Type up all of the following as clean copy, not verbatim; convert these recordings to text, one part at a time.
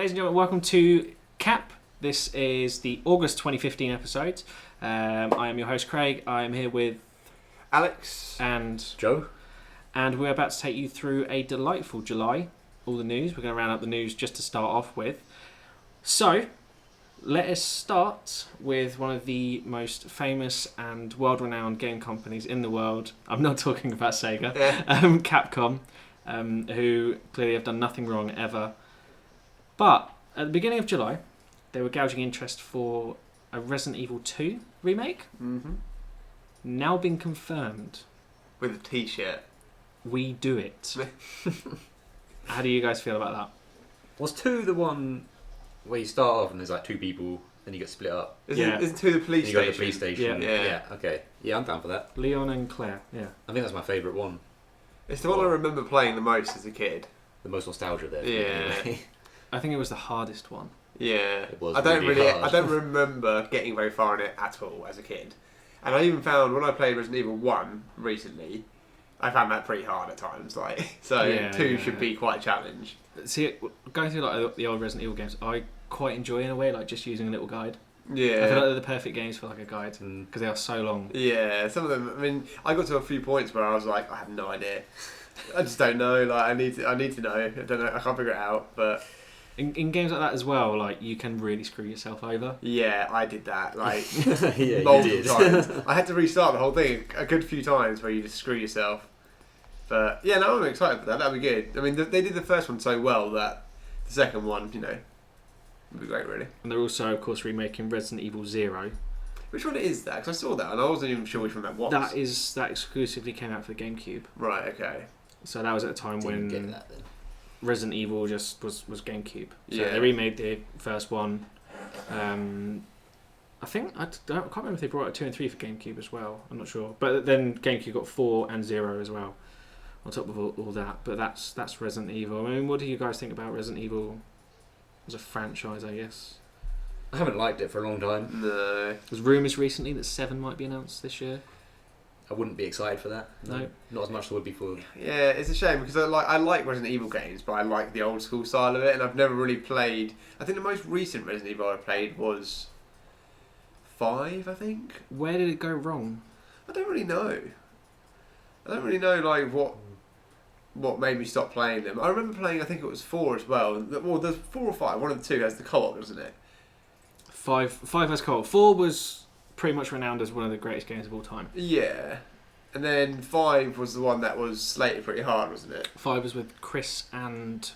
Ladies and gentlemen, welcome to Cap. This is the August 2015 episode. I am your host, Craig. I am here with Alex and Joe. And we're about to take you through a delightful July. All the news. We're going to round up the news just to start off with. So, let us start with one of the most famous and world-renowned game companies in the world. I'm not talking about Sega. Capcom, who clearly have done nothing wrong ever. But at the beginning of July, they were gouging interest for a Resident Evil 2 remake. Mm-hmm. Now been confirmed. With a t-shirt. We do it. How do you guys feel about that? Was 2 the one where you start off and there's like 2 people, then you get split up? Isn't 2 the police You go to station? the police station. Yeah. Okay. Yeah, I'm down for that. Leon and Claire, yeah. I think that's my favourite one. It's the one I remember playing the most as a kid. The most nostalgia there. Yeah. Anyway. I think it was the hardest one. Yeah. It was I don't really hard. I don't remember getting very far in it at all as a kid. And I even found when I played Resident Evil 1 recently, I found that pretty hard at times. So 2 should be quite a challenge. See, going through like the old Resident Evil games, I quite enjoy in a way, like just using a little guide. Yeah. I feel like they're the perfect games for like a guide because they are so long. Yeah, some of them. I mean, I got to a few points where I was like, I have no idea. I just don't know. Like, I need to know. I don't know. I can't figure it out. But in games like that as well, like you can really screw yourself over. yeah, I did that. Like Yeah, multiple you did. times. I had to restart the whole thing a good few times where you just screw yourself. But yeah, no, I'm excited for that. That'd be good. I mean, they did the first one so well that the second one, would be great, really. And they're also, of course, remaking Resident Evil 0. Which one is that? Because I saw that and I wasn't even sure which one that was. That exclusively came out for the GameCube. Right. Okay. So that was at a time Didn't get when that then. Resident Evil just was GameCube. So Yeah. they remade the first one. I think I can't remember if they brought out 2 and 3 for GameCube as well. I'm not sure, but then GameCube got 4 and 0 as well, on top of all that. But that's Resident Evil. I mean, what do you guys think about Resident Evil as a franchise? I guess I haven't liked it for a long time. No. there's rumours recently that 7 might be announced this year. I wouldn't be excited for that. No. Not as much as I would be for... Yeah, it's a shame because I like Resident Evil games, but I like the old school style of it, and I've never really played. I think the most recent Resident Evil I played was 5. I think. Where did it go wrong? I don't really know. Like what made me stop playing them. I remember playing. I think it was 4 as well. Well, there's 4 or 5. One of the 2 has the co-op, doesn't it? 5 has co-op. 4 was pretty much renowned as one of the greatest games of all time. Yeah. And then 5 was the one that was slated pretty hard, wasn't it? 5 was with Chris and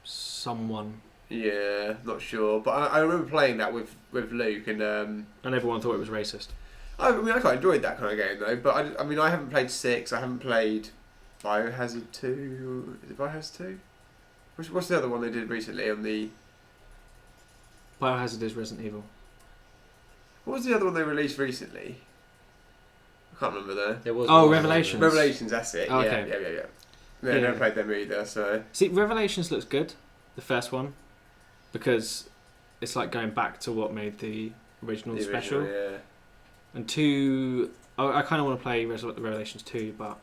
someone. Yeah, not sure. But I remember playing that with Luke, and And everyone thought it was racist. I mean, I quite enjoyed that kind of game though. But I mean, I haven't played 6. I haven't played Biohazard 2. Is it Biohazard 2? What's the other one they did recently on the? Biohazard is Resident Evil. What was the other one they released recently? I can't remember though. There was Oh, one, Revelations. Revelations, that's it. Oh, okay. Yeah. I never played them either. So See, Revelations looks good, the first one, because it's like going back to what made the original special. Yeah. And 2, I kind of want to play Revelations 2, but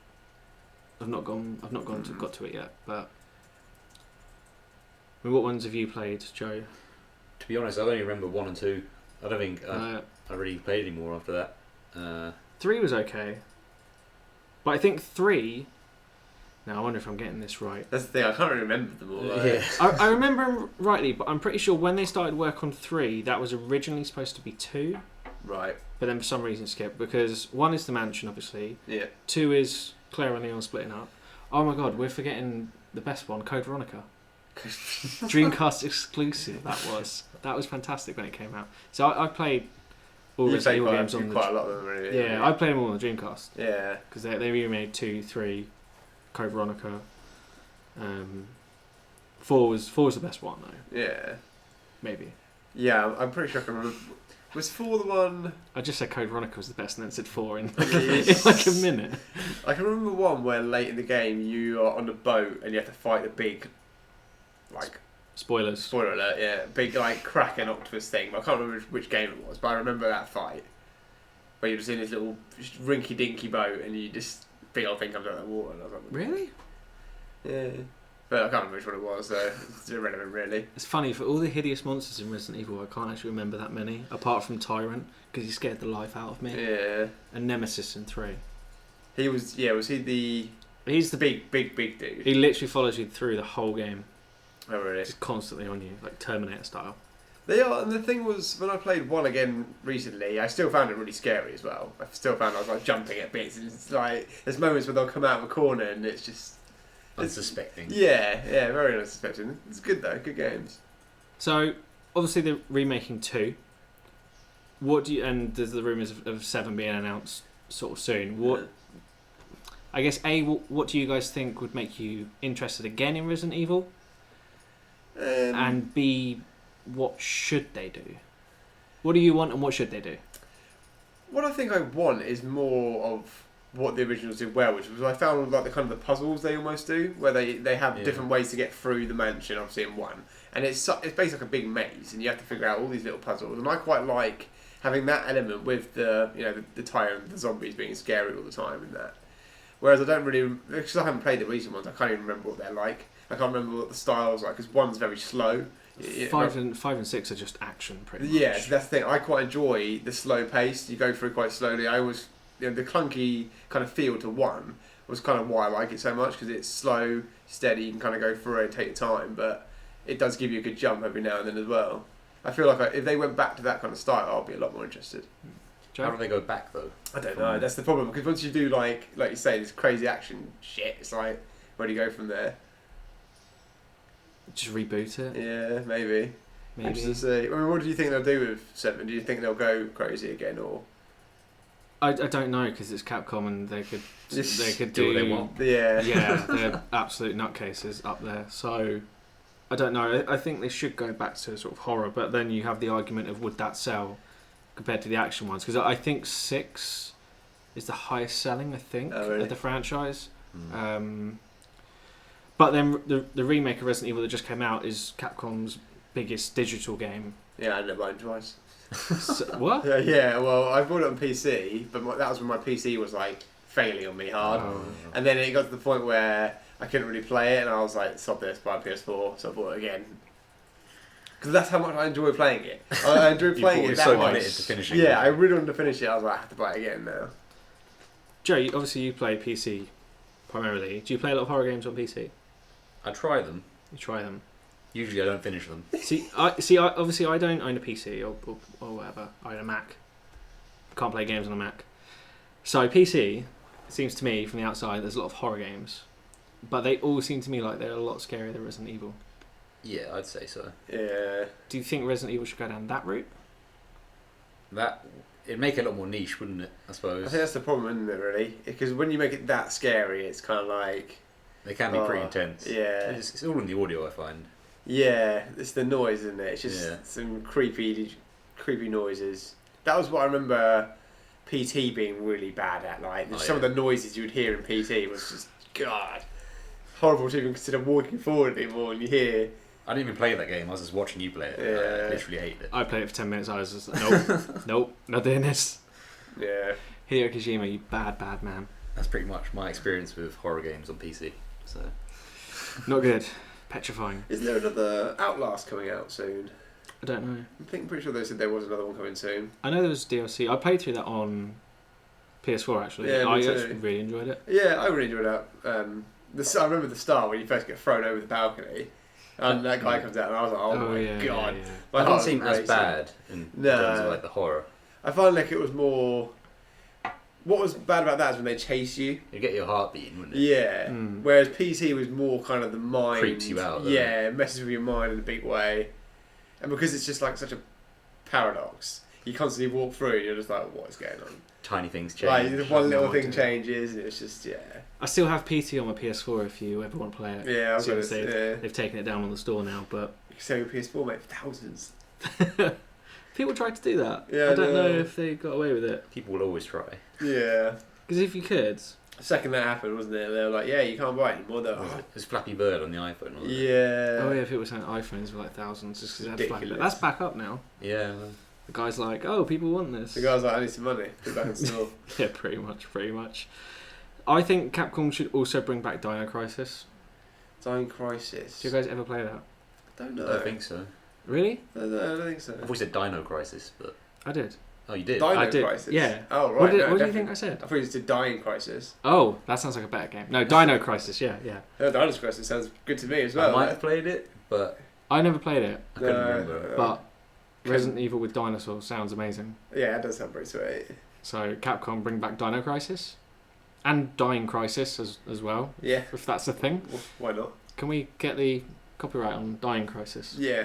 I've not got to it yet. But I mean, what ones have you played, Joe? To be honest, I only remember 1 and 2. I don't think I really played any more after that. 3 was okay, but I think 3. Now I wonder if I'm getting this right. That's the thing. I can't really remember them all. Though. Yeah. I remember them rightly, but I'm pretty sure when they started work on 3, that was originally supposed to be 2. Right. But then for some reason skipped, because 1 is the mansion, obviously. Yeah. 2 is Claire and Leon splitting up. Oh my god, we're forgetting the best one, Code Veronica. Dreamcast exclusive. That was fantastic when it came out. So I played all Resident Evil games on quite a lot of them. Really, yeah, I played them all on the Dreamcast. Yeah. Because they remade 2, 3, Code Veronica. 4 was the best one though. Yeah. Maybe. Yeah, I'm pretty sure I can remember. Was 4 the one? I just said Code Veronica was the best and then said 4 in like a minute. I can remember one where late in the game you are on a boat and you have to fight the big, like, Spoilers. spoiler alert, yeah, big like kraken octopus thing. But I can't remember which game it was, but I remember that fight where you're just in this little rinky-dinky boat and you just big old thing comes out of the water. And I was like, Really? yeah. But I can't remember which one it was, so it's irrelevant really. It's funny, for all the hideous monsters in Resident Evil, I can't actually remember that many, apart from Tyrant, because he scared the life out of me. Yeah. And Nemesis in 3. Was he the... He's the big dude? He literally follows you through the whole game. Oh, really? Just constantly on you, like Terminator style. They are, and the thing was, when I played 1 again recently, I still found it really scary as well. I still found I was like jumping at bits, and it's like, there's moments where they'll come out of a corner and it's just... Unsuspecting. Yeah, very unsuspecting. It's good though, good games. So, obviously they're remaking 2. What do you... And there's the rumours of 7 being announced sort of soon. What... I guess, A, what do you guys think would make you interested again in Resident Evil? And B, what should they do? What do you want and what should they do? What I think I want is more of what the originals did well, which was I found like the kind of the puzzles they almost do, where they have different ways to get through the mansion, obviously in 1, and it's basically like a big maze, and you have to figure out all these little puzzles, and I quite like having that element with the the tyrant, the zombies being scary all the time and that. Whereas I don't really, because I haven't played the recent ones, I can't even remember what they're like. I can't remember what the style's like, because 1's very slow. 5 and 6 are just action, pretty much. Yeah, so that's the thing. I quite enjoy the slow pace. You go through quite slowly. I always, the clunky kind of feel to 1 was kind of why I like it so much, because it's slow, steady. You can kind of go through it and take your time, but it does give you a good jump every now and then as well. I feel like if they went back to that kind of style, I'll be a lot more interested. How do they go back though? I don't know. That's the problem, because once you do like you say, this crazy action shit, it's like, where do you go from there? Just reboot it. Yeah, maybe. Interesting to see. I mean, what do you think they'll do with 7? Do you think they'll go crazy again, or? I don't know, because it's Capcom and they could do what they want. Yeah. Yeah, they're absolute nutcases up there. So I don't know. I think they should go back to sort of horror, but then you have the argument of would that sell compared to the action ones? Because I think 6 is the highest selling, I think, of the franchise. But then the remake of Resident Evil that just came out is Capcom's biggest digital game. Yeah, I ended up buying twice. So, what? Yeah, well, I bought it on PC, but that was when my PC was like failing on me hard. Oh. And then it got to the point where I couldn't really play it, and I was like, stop this, buy a PS4, so I bought it again. Because that's how much I enjoy playing it. I enjoy playing it that so much. committed to finishing Yeah, I really wanted to finish it. I was like, I have to buy it again now. Joe, obviously you play PC primarily. Do you play a lot of horror games on PC? I try them. You try them. Usually I don't finish them. Obviously I don't own a PC or whatever. I own a Mac. Can't play games on a Mac. So PC, it seems to me from the outside, there's a lot of horror games, but they all seem to me like they're a lot scarier than Resident Evil. Yeah, I'd say so. Yeah. Do you think Resident Evil should go down that route? It'd make it a lot more niche, wouldn't it? I suppose. I think that's the problem, isn't it? Really, because when you make it that scary, it's kind of like they can be pretty intense. Yeah. It's all in the audio, I find. Yeah, it's the noise, isn't it? It's just some creepy noises. That was what I remember PT being really bad at. Like some of the noises you would hear in PT was just horrible to even consider walking forward anymore. And you hear. I didn't even play that game. I was just watching you play it. Yeah. I literally hated it. I played it for 10 minutes. I was just like, nope, not doing this. Yeah. Hideo Kojima, you bad man. That's pretty much my experience with horror games on PC. So. Not good. Petrifying. Is there another Outlast coming out soon? I don't know. I'm pretty sure they said there was another one coming soon. I know there was DLC. I played through that on PS4 actually. Yeah, I me too. actually really enjoyed it. Yeah, I really enjoyed that. I remember the start when you first get thrown over the balcony, and that guy comes out, and I was like, "Oh my god!" Yeah. My It heart doesn't seem was as bad in terms of like the horror. I find like it was more. What was bad about that is when they chase you. It'd get your heart beating, wouldn't it? Yeah. Whereas PC was more kind of the mind. Creeps you out. Yeah, it messes with your mind in a big way, and because it's just like such a paradox, you constantly walk through, and you're just like, "What is going on?" Tiny things Like change. one little thing changes, and it's just I still have PT on my PS4 if you ever want to play it. Yeah, I've got it. Seriously, they've taken it down on the store now, but You can sell your PS4, mate, for thousands. people tried to do that. Yeah, I don't know if they got away with it. People will always try. Yeah. Because if you could, The second that happened, wasn't it? They were like, "Yeah, you can't buy it anymore." Though. There's Flappy Bird on the iPhone, wasn't it? Yeah. oh yeah, if it was on iPhones for like thousands, just because it had Flappy Bird. Ridiculous. That's back up now. Yeah. The guy's like, oh, people want this. The guy's like, "I need some money. Put it back in store." Yeah, pretty much. I think Capcom should also bring back Dino Crisis. Dying Crisis. Do you guys ever play that? I don't know. I don't think so. Really? I don't think so. I thought you said Dino Crisis, but I did. oh, you did. Dino I did. Crisis? Yeah. Oh, right. What, did, no, what do you think I said? I thought you said Dying Crisis. Oh, that sounds like a better game. No, Dino Crisis. Yeah. Dino Crisis sounds good to me as well. I might have played it, but I never played it, I couldn't remember. but Resident Evil with dinosaurs sounds amazing. Yeah, that does sound pretty sweet. So Capcom bring back Dino Crisis and Dying Crisis as well, Yeah. if that's a thing. Well, why not? Can we get the copyright on Dying Crisis? Yeah.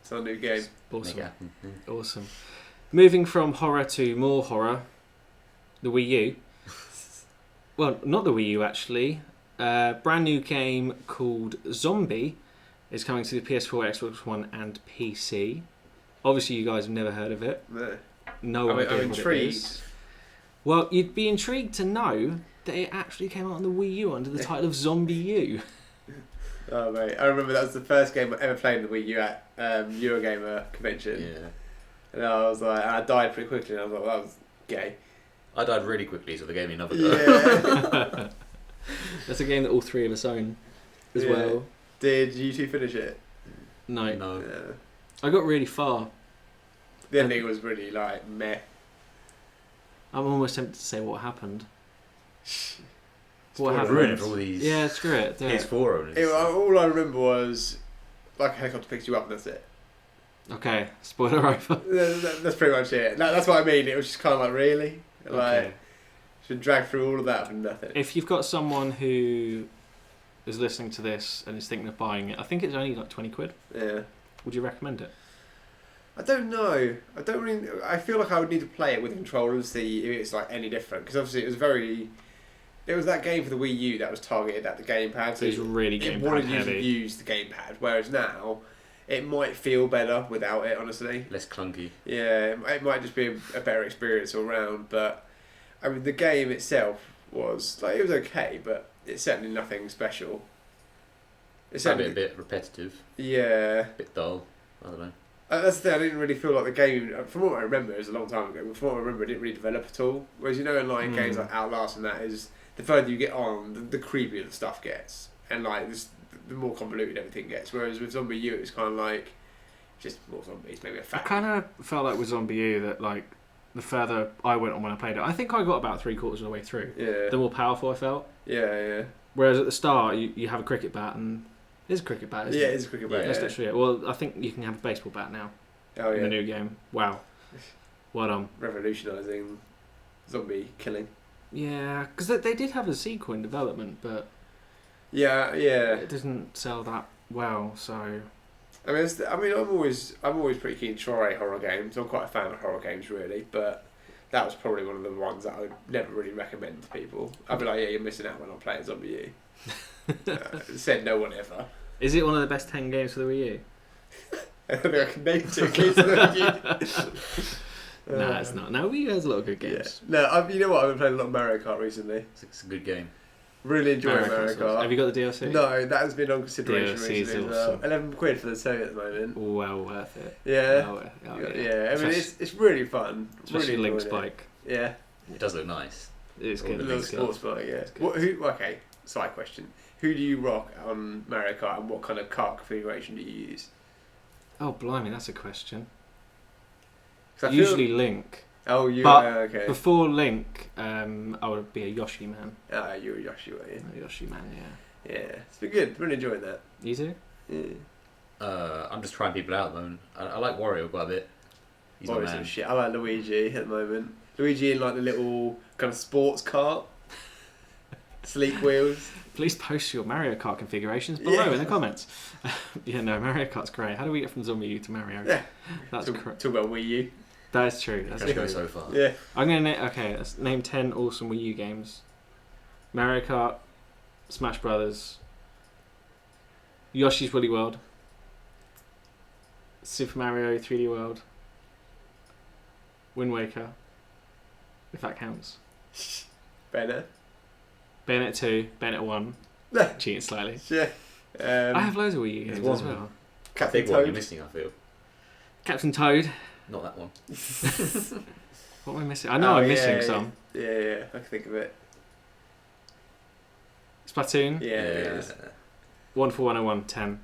It's our new game. Awesome. Make it happen. Awesome. Moving from horror to more horror, the Wii U. Well, not the Wii U actually. Brand new game called Zombie is coming to the PS4, Xbox One, and PC. Obviously, you guys have never heard of it. No. No I'm idea what intrigued. it is. Well, you'd be intrigued to know that it actually came out on the Wii U under the title of Zombie U. Oh, mate. I remember that was the first game I ever played in the Wii U at Eurogamer convention. Yeah. And I was like, and I died pretty quickly, and I was like, well, that was gay. I died really quickly, so they gave me another go. Yeah. That's a game that all three of us own as Yeah. well. Did you two finish it? No. No. Yeah. I got really far. The ending was really like meh. I'm almost tempted to say what happened. Spoiler What Ruin it happened? for all these Yeah, screw it. Do it. PS4 owners. All I remember was like a helicopter picks you up, and that's it. Okay, spoiler over. That's pretty much it. That's what I mean. It was just kind of like, really? Like, Okay. should drag through all of that for nothing. If you've got someone who is listening to this and is thinking of buying it, I think it's only like 20 quid. Yeah. Would you recommend it? I don't know. I don't really. I feel like I would need to play it with controllers to see if it's like any different. Because obviously it was very. It was that game for the Wii U that was targeted at the gamepad. So It's really it gamepad wanted you to heavy. use the gamepad. Whereas now, it might feel better without it. Honestly. Less clunky. Yeah, it might just be a better experience all round. But I mean, the game itself was like it was okay, but it's certainly nothing special. It's It's a certainly bit repetitive, yeah. a bit dull. I don't know. That's the thing, I didn't really feel like the game, from what I remember, it was a long time ago, but from what I remember, it didn't really develop at all. Whereas, you know, in like games like Outlast and that, is the further you get on, the creepier the stuff gets. And like, the more convoluted everything gets. Whereas with Zombie U, it's kind of like, just more zombies, maybe a I fat. kind of felt like with Zombie U that like the further I went on when I played it, I think I got about 3/4 of the way through. Yeah. The more powerful I felt. Yeah. Whereas at the start, you have a cricket bat and it is a cricket bat, isn't Yeah, it? it's a cricket Yeah, bat. That's Yeah. literally it. Well, I think you can have a baseball bat now Oh, in yeah. the new game. Wow. Well done. Revolutionising zombie killing. Yeah, because they did have a sequel in development, but Yeah. it didn't sell that well. So I mean, I'm always pretty keen to try horror games. I'm quite a fan of horror games, really, but that was probably one of the ones that I would never really recommend to people. I'd be like, yeah, you're missing out when I'm playing Zombie U. Said no one ever. is it one of the best 10 games for the Wii U? I don't think I can name 2 games for the No, it's not. No, Wii U has a lot of good games. Yeah. No, you know what? I've been playing a lot of Mario Kart recently. It's a good game. Really enjoying Mario Kart's awesome. Kart. Have you got the DLC? No, that has been on consideration DLC is recently as well. awesome. 11 quid for the Sony at the moment. Well worth it. Yeah. Well worth it. Oh, Yeah, I mean, it's really fun. Especially really Link's enjoying it. bike. Yeah. It does look nice. It's All good. A the little It's good. sports bike, yeah. good. Okay, side question. Who do you rock on Mario Kart and what kind of kart configuration do you use? Oh, blimey, that's a question. 'Cause I feel- Usually Link. Oh, you but okay. Before Link, I would be a Yoshi man. Ah, you're a Yoshi, were you? A Yoshi man, yeah. Yeah. It's been good. Really enjoying that. You too? Yeah. I'm just trying people out at the moment. I like Wario quite a bit. He's my What is man. it? Shit. I like Luigi at the moment. Luigi in like the little kind of sports cart. Sleek wheels. Please post your Mario Kart configurations below in the comments. Yeah, no, Mario Kart's great. How do we get from Zombie U to Mario? Yeah. That's correct. Talk about Wii U. That is true. That's Let's true. go so far. Yeah. I'm gonna let's name 10 awesome Wii U games: Mario Kart, Smash Brothers, Yoshi's Woolly World, Super Mario 3D World, Wind Waker, if that counts. Better. Bayonetta 2, Bayonetta 1, cheating slightly. Yeah. I have loads of Wii U there's games as one. well. Captain Big one you're Toad. missing, I feel. Captain Toad. Not that one. What am I missing? I know I'm missing yeah, some. Yeah. I can think of it. Splatoon. Yeah. It is. Wonderful 101, 10.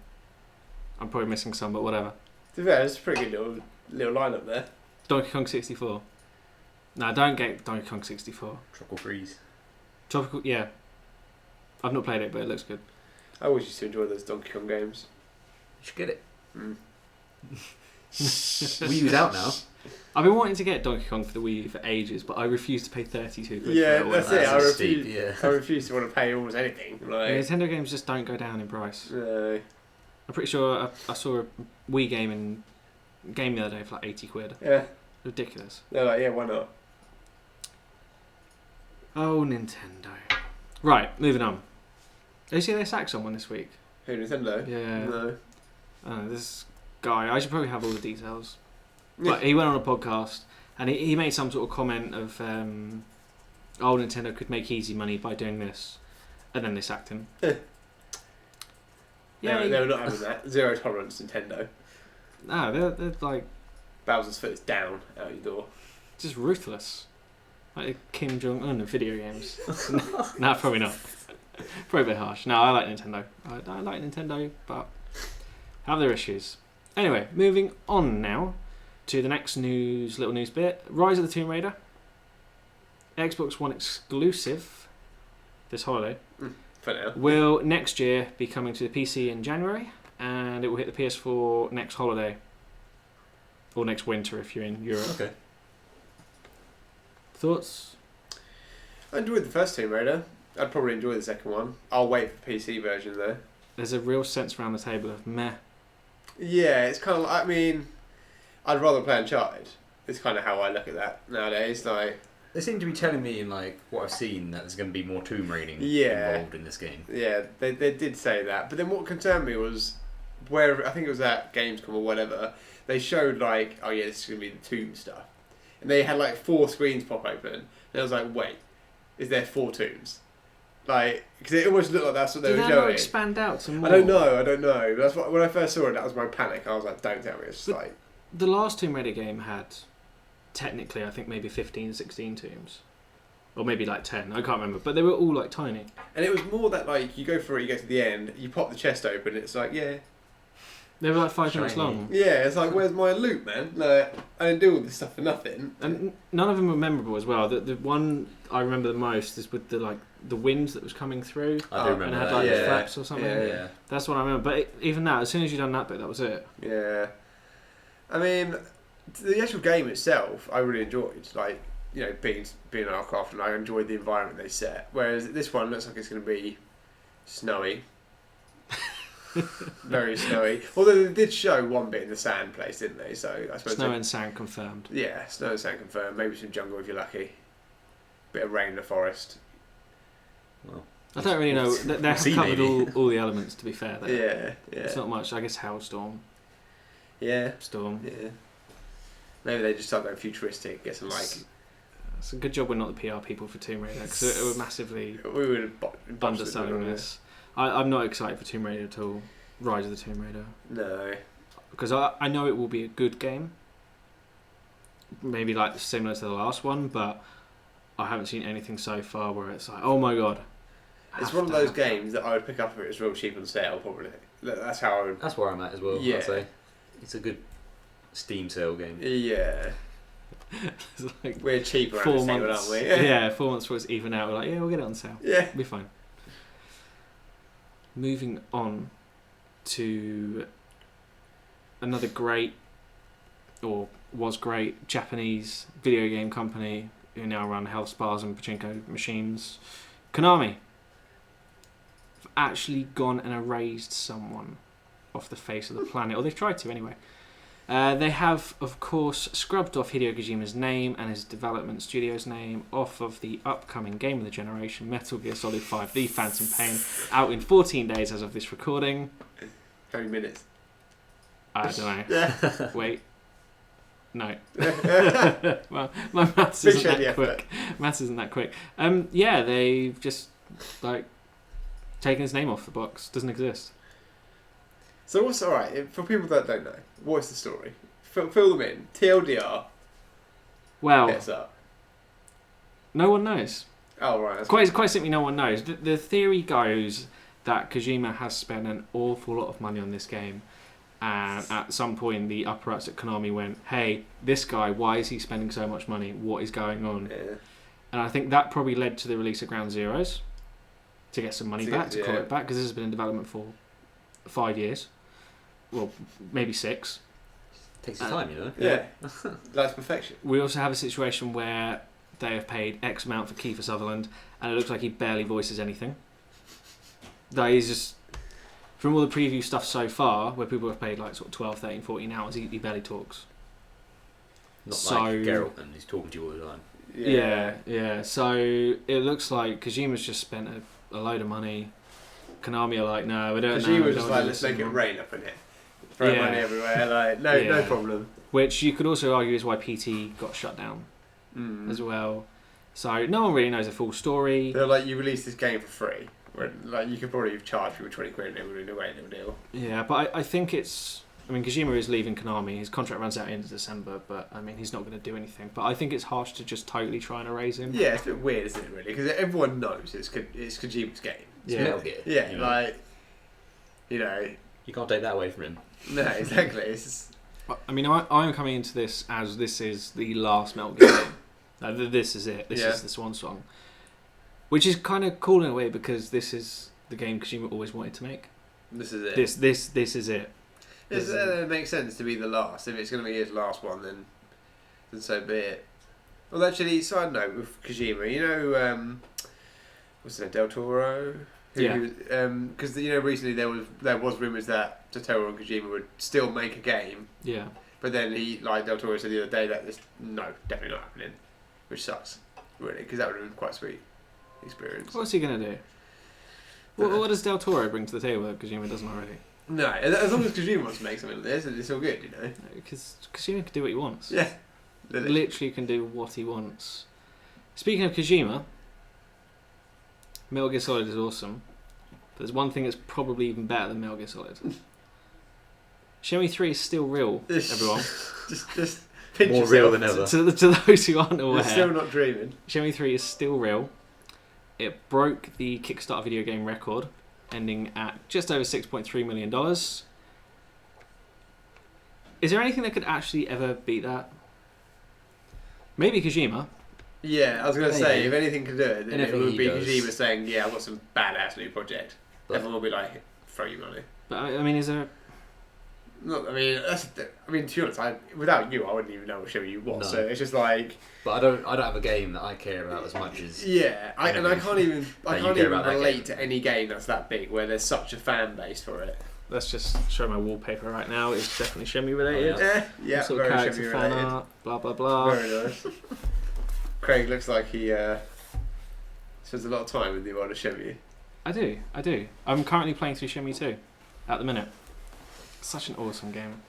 I'm probably missing some, but whatever. To be fair, it's a pretty good little lineup there. Donkey Kong 64. No, don't get Donkey Kong 64. Tropical Freeze. Tropical, yeah. I've not played it, but it looks good. I always used to enjoy those Donkey Kong games. You should get it. Mm. Wii U's out now. I've been wanting to get Donkey Kong for the Wii U for ages, but I refuse to pay 32 quid Yeah, for it. that's it. That's I refuse. steep, yeah. I refuse to want to pay almost anything. Like, Nintendo games just don't go down in price. no. I'm pretty sure I saw a Wii game the other day for like 80 quid. Yeah. Ridiculous. They're like, yeah, why not? Oh, Nintendo. Right, moving on. Did you see they sacked someone this week? Who, Nintendo? Yeah. No. This guy, I should probably have all the details. But he went on a podcast and he made some sort of comment of, Nintendo could make easy money by doing this. And then they sacked him. Yeah, they were not having that. Zero tolerance, Nintendo. No, they're like Bowser's foot is down out your door. just ruthless. Like Kim Jong-un of video games. Nah, probably not. Probably a bit harsh. No, I like Nintendo. I like Nintendo, but have their issues. Anyway, moving on now to the next little news bit. Rise of the Tomb Raider. Xbox One exclusive this holiday. For now. Will next year be coming to the PC in January, and it will hit the PS4 next holiday. Or next winter if you're in Europe. Okay. Thoughts? I enjoyed the first Tomb Raider. I'd probably enjoy the second one. I'll wait for PC version though. There's a real sense around the table of meh. Yeah, it's kind of like, I mean, I'd rather play Uncharted. It's kind of how I look at that nowadays. Like, They seem to be telling me in like what I've seen that there's going to be more tomb raiding involved in this game. yeah, they did say that. But then what concerned me was where I think it was at Gamescom or whatever. They showed like, oh yeah, this is gonna be the tomb stuff, and they had like 4 screens pop open, and I was like, wait, is there 4 tombs? Like, because it almost looked like that's what they were Did showing. not expand out to more? I don't know. That's what, when I first saw it, that was my panic. I was like, don't tell me. It's just like The last Tomb Raider game had, technically, I think maybe 15, 16 tombs. Or maybe like 10, I can't remember. But they were all like tiny. and it was more that like you go for it, you get to the end, you pop the chest open, it's like They were like 5 minutes Shiny. long. it's like where's my loot, man? Like I didn't do all this stuff for nothing. And none of them were memorable as well. The one I remember the most is with the wind that was coming through. I do remember and it had that. like yeah. the flaps or something. Yeah. That's what I remember. But even that, as soon as you done that bit, that was it. Yeah, I mean, the actual game itself, I really enjoyed. Like, you know, being an aircraft, and I enjoyed the environment they set. Whereas this one looks like it's going to be snowy, very snowy. Although they did show one bit in the sand place, didn't they? So I suppose Snow and sand confirmed. yeah, snow and sand confirmed. Maybe some jungle if you're lucky. Bit of rain in the forest. Well, I don't really know. They've see, covered maybe. all the elements, to be fair. There. Yeah. It's not much. I guess hailstorm, Yeah. storm. Yeah. Maybe they just start going futuristic, get some like. It's a good job we're not the PR people for Tomb Raider, because it would massively We would have underselling this. I'm not excited for Tomb Raider at all. Rise of the Tomb Raider. No. Because I know it will be a good game. Maybe like similar to the last one, but I haven't seen anything so far where it's like, oh my god. It's one of those games that I would pick up if it was real cheap on sale, probably. That's how I would. That's where I'm at as well. Yeah. I'd say it's a good Steam sale game. Yeah. It's like We're cheap around 4 this table, months. aren't we? Yeah, 4 months before it's even out. We're like, yeah, we'll get it on sale. Yeah. It'll be fine. Moving on to another great, or was great, Japanese video game company who now run health spas and pachinko machines. Konami have actually gone and erased someone off the face of the planet, or they've tried to anyway. They have, of course, scrubbed off Hideo Kojima's name and his development studio's name off of the upcoming game of the generation, Metal Gear Solid 5: The Phantom Pain, out in 14 days as of this recording. How many minutes? I don't know. Yeah. Wait. No. Well, my maths Big isn't shady that effort. quick. Maths isn't that quick. Yeah, they've just like taken his name off the box. Doesn't exist. So what's alright for people that don't know? What's the story? Fill them in. TLDR. Well, Gets up. no one knows. Oh right. That's Quite simply, no one knows. The theory goes that Kojima has spent an awful lot of money on this game. And at some point, the upper ups at Konami went, hey, this guy, why is he spending so much money? What is going on? Yeah. And I think that probably led to the release of Ground Zeroes to get some money back, to call it back, because this has been in development for 5 years. Well, maybe 6. Takes its time, you know? Yeah. That's perfection. We also have a situation where they have paid X amount for Kiefer Sutherland, and it looks like he barely voices anything. That is just... From all the preview stuff so far, where people have paid like sort of 12, 13, 14 hours, he barely talks. Not like Geralt, and he's talking to you all the time. Yeah. So it looks like Kojima's just spent a load of money. Konami are like, no, we don't know. Kojima was just like, let's make it rain up in here. Throw money everywhere, like, no problem. Which you could also argue is why PT got shut down as well. So no one really knows the full story. They're like, you released this game for free. Where, like, you could probably charge people 20 quid and it would be a great little deal. Yeah, but I think it's... I mean, Kojima is leaving Konami. His contract runs out at the end of December, but I mean, he's not going to do anything. But I think it's harsh to just totally try and erase him. Yeah, it's a bit weird, isn't it, really? Because everyone knows it's Kojima's game. It's Metal Gear. Yeah, you know? like, you know... You can't take that away from him. No, exactly. It's just... I mean, I'm coming into this as this is the last Metal Gear game. This is it. This is the swan song. Which is kind of cool in a way because this is the game Kojima always wanted to make. This is it. This is it. It makes sense to be the last. If it's going to be his last one, then so be it. Well, actually, side note with Kojima, you know, what's his name, Del Toro? Because you know, recently there was rumours that Totoro and Kojima would still make a game. Yeah. But then Del Toro said the other day that definitely not happening, which sucks, really, because that would have been quite a sweet experience. What's he going to do? What does Del Toro bring to the table that Kojima doesn't already? No, as long as Kojima wants to make something like this, it's all good, you know. Because Kojima can do what he wants. Yeah. Literally can do what he wants. Speaking of Kojima, Metal Gear Solid is awesome. But there's one thing that's probably even better than Metal Gear Solid. Shenmue 3 is still real, everyone. just pinch more yourself. real than ever. To those who aren't aware, You're still not dreaming. Shenmue 3 is still real. It broke the Kickstarter video game record, ending at just over $6.3 million. Is there anything that could actually ever beat that? Maybe Kojima. Yeah, I was going to say, if anything could do it, then it would be Kojima saying, yeah, I've got some badass new project. But everyone will be like, throw you money. But I mean, is there... To be honest, without you, I wouldn't even know what show you was. No. So it's just like. But I don't have a game that I care about as much as. Yeah, I can't even relate to any game that's that big where there's such a fan base for it. Let's just show my wallpaper right now. It's definitely Shenmue related. Yeah, sort of very character Shenmue fan related. art, blah blah blah. Very nice. Craig looks like he spends a lot of time with the world of Shenmue. I do. I'm currently playing through Shenmue 2 at the minute. Such an awesome game.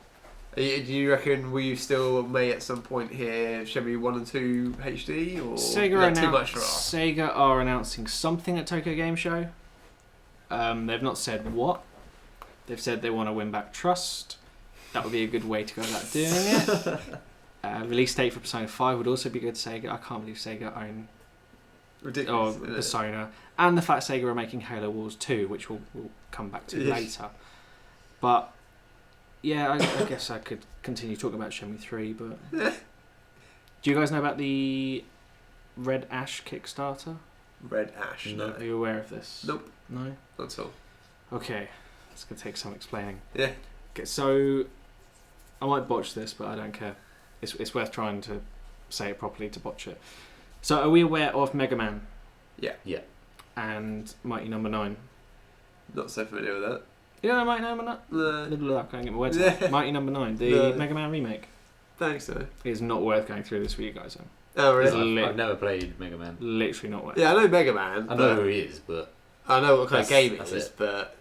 Do you reckon we still may at some point hear Shenmue 1 and 2 HD, or is that too much for us? Sega are announcing something at Tokyo Game Show. They've not said what. They've said they want to win back trust. That would be a good way to go about doing it. Release date for Persona 5 would also be good. Sega. I can't believe Sega own Persona, and the fact Sega are making Halo Wars 2, which we'll come back to later. But yeah, I guess I could continue talking about Shenmue 3, but do you guys know about the Red Ash Kickstarter? Red Ash? No. Are you aware of this? Nope. No? Not at all. Okay, it's going to take some explaining. Yeah. Okay, so I might botch this, but I don't care. It's worth trying to say it properly to botch it. So are we aware of Mega Man? Yeah. Yeah. And Mighty Number 9? Not so familiar with that. You don't know Mighty Number 9? I can't get my words out. Mighty Number 9, the Mega Man remake. Thanks, though. Is not worth going through this for you guys. Oh, really? I've never played Mega Man. Literally not worth it. Yeah, I know Mega Man. I know who he is, but... I know what kind of game it is, but...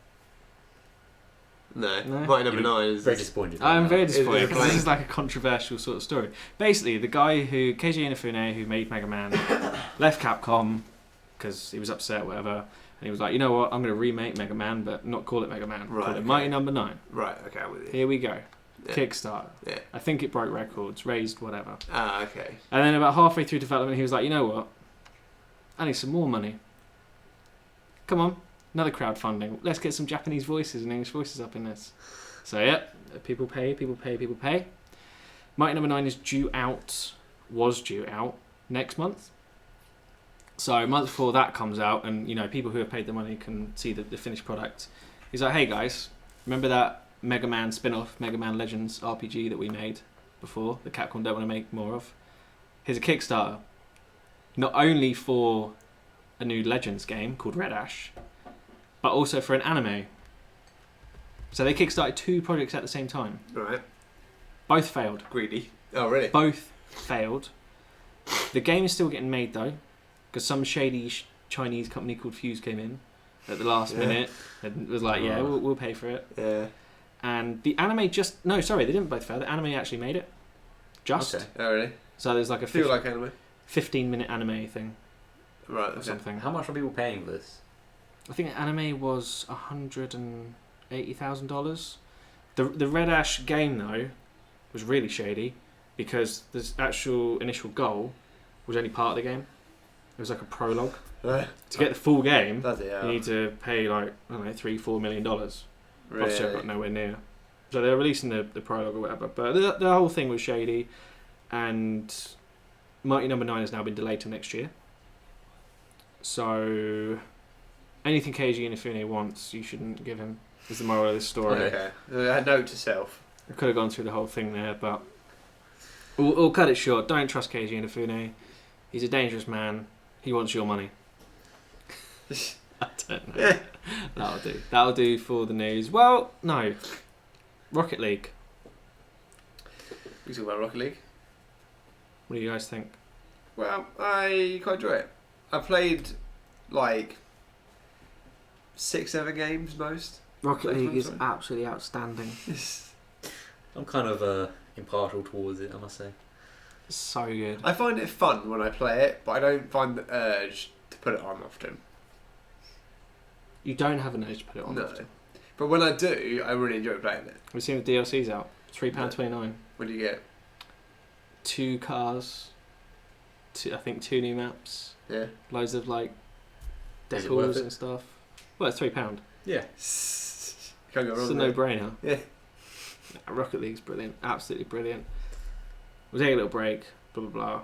No. Mighty Number 9 is... Very disappointed. I'm very disappointed, because this is like a controversial sort of story. Basically, the guy who... Keiji Inafune, who made Mega Man, left Capcom, because he was upset, whatever... And he was like, you know what, I'm going to remake Mega Man, but not call it Mega Man. Right, call it Mighty Number 9. Right, okay, I'm with you. Here we go. Yeah. Kickstarter. Yeah. I think it broke records, raised whatever. Ah, okay. And then about halfway through development, he was like, you know what, I need some more money. Come on, Another crowdfunding. Let's get some Japanese voices and English voices up in this. So yeah, people pay. Mighty Number 9 was due out next month. So a month before that comes out, and people who have paid the money can see the finished product. He's like, hey guys, remember that Mega Man spin-off, Mega Man Legends RPG that we made before, that Capcom don't want to make more of? Here's a Kickstarter. Not only for a new Legends game called Red Ash, but also for an anime. So they kickstarted 2 projects at the same time. Right. Both failed. Greedy. Oh, really? Both failed. The game is still getting made though, because some shady Chinese company called Fuse came in at the last minute and was like, yeah, we'll pay for it. Yeah. And the anime they didn't both fail. The anime actually made it. Okay. Oh, really? So there's like a Feel like anime. 15-minute anime thing. Right. Or something. How much are people paying for this? I think anime was $180,000. The Red Ash game though was really shady because the actual initial goal was only part of the game. It was like a prologue. To get the full game, you need to pay like $3-4 million. Really? Obviously, I got nowhere near. So they're releasing the prologue or whatever, but the whole thing was shady, and Mighty Number 9 has now been delayed till next year. So anything Keiji Inafune wants, you shouldn't give him. Is the moral of this story. Okay. Note to self. I could have gone through the whole thing there, but we'll cut it short. Don't trust Keiji Inafune. He's a dangerous man. He wants your money. I don't know. That'll do. That'll do for the news. Well, no. Rocket League. We talk about Rocket League. What do you guys think? Well, I quite enjoy it. I played like 6-7 games most. Rocket League is absolutely outstanding. I'm kind of impartial towards it, I must say. It's so good. I find it fun when I play it, but I don't find the urge to put it on often. You don't have an urge to put it on No. often. But when I do, I really enjoy playing it. We've seen the DLCs out. £3.29. What do you get? 2 cars. I think 2 new maps. Yeah. Loads of like Is it worth decals it? and stuff. Well, it's £3. Yeah. Can't go wrong. It's a there. no-brainer. Yeah. Rocket League's brilliant. Absolutely brilliant. We'll take a little break. Blah, blah, blah.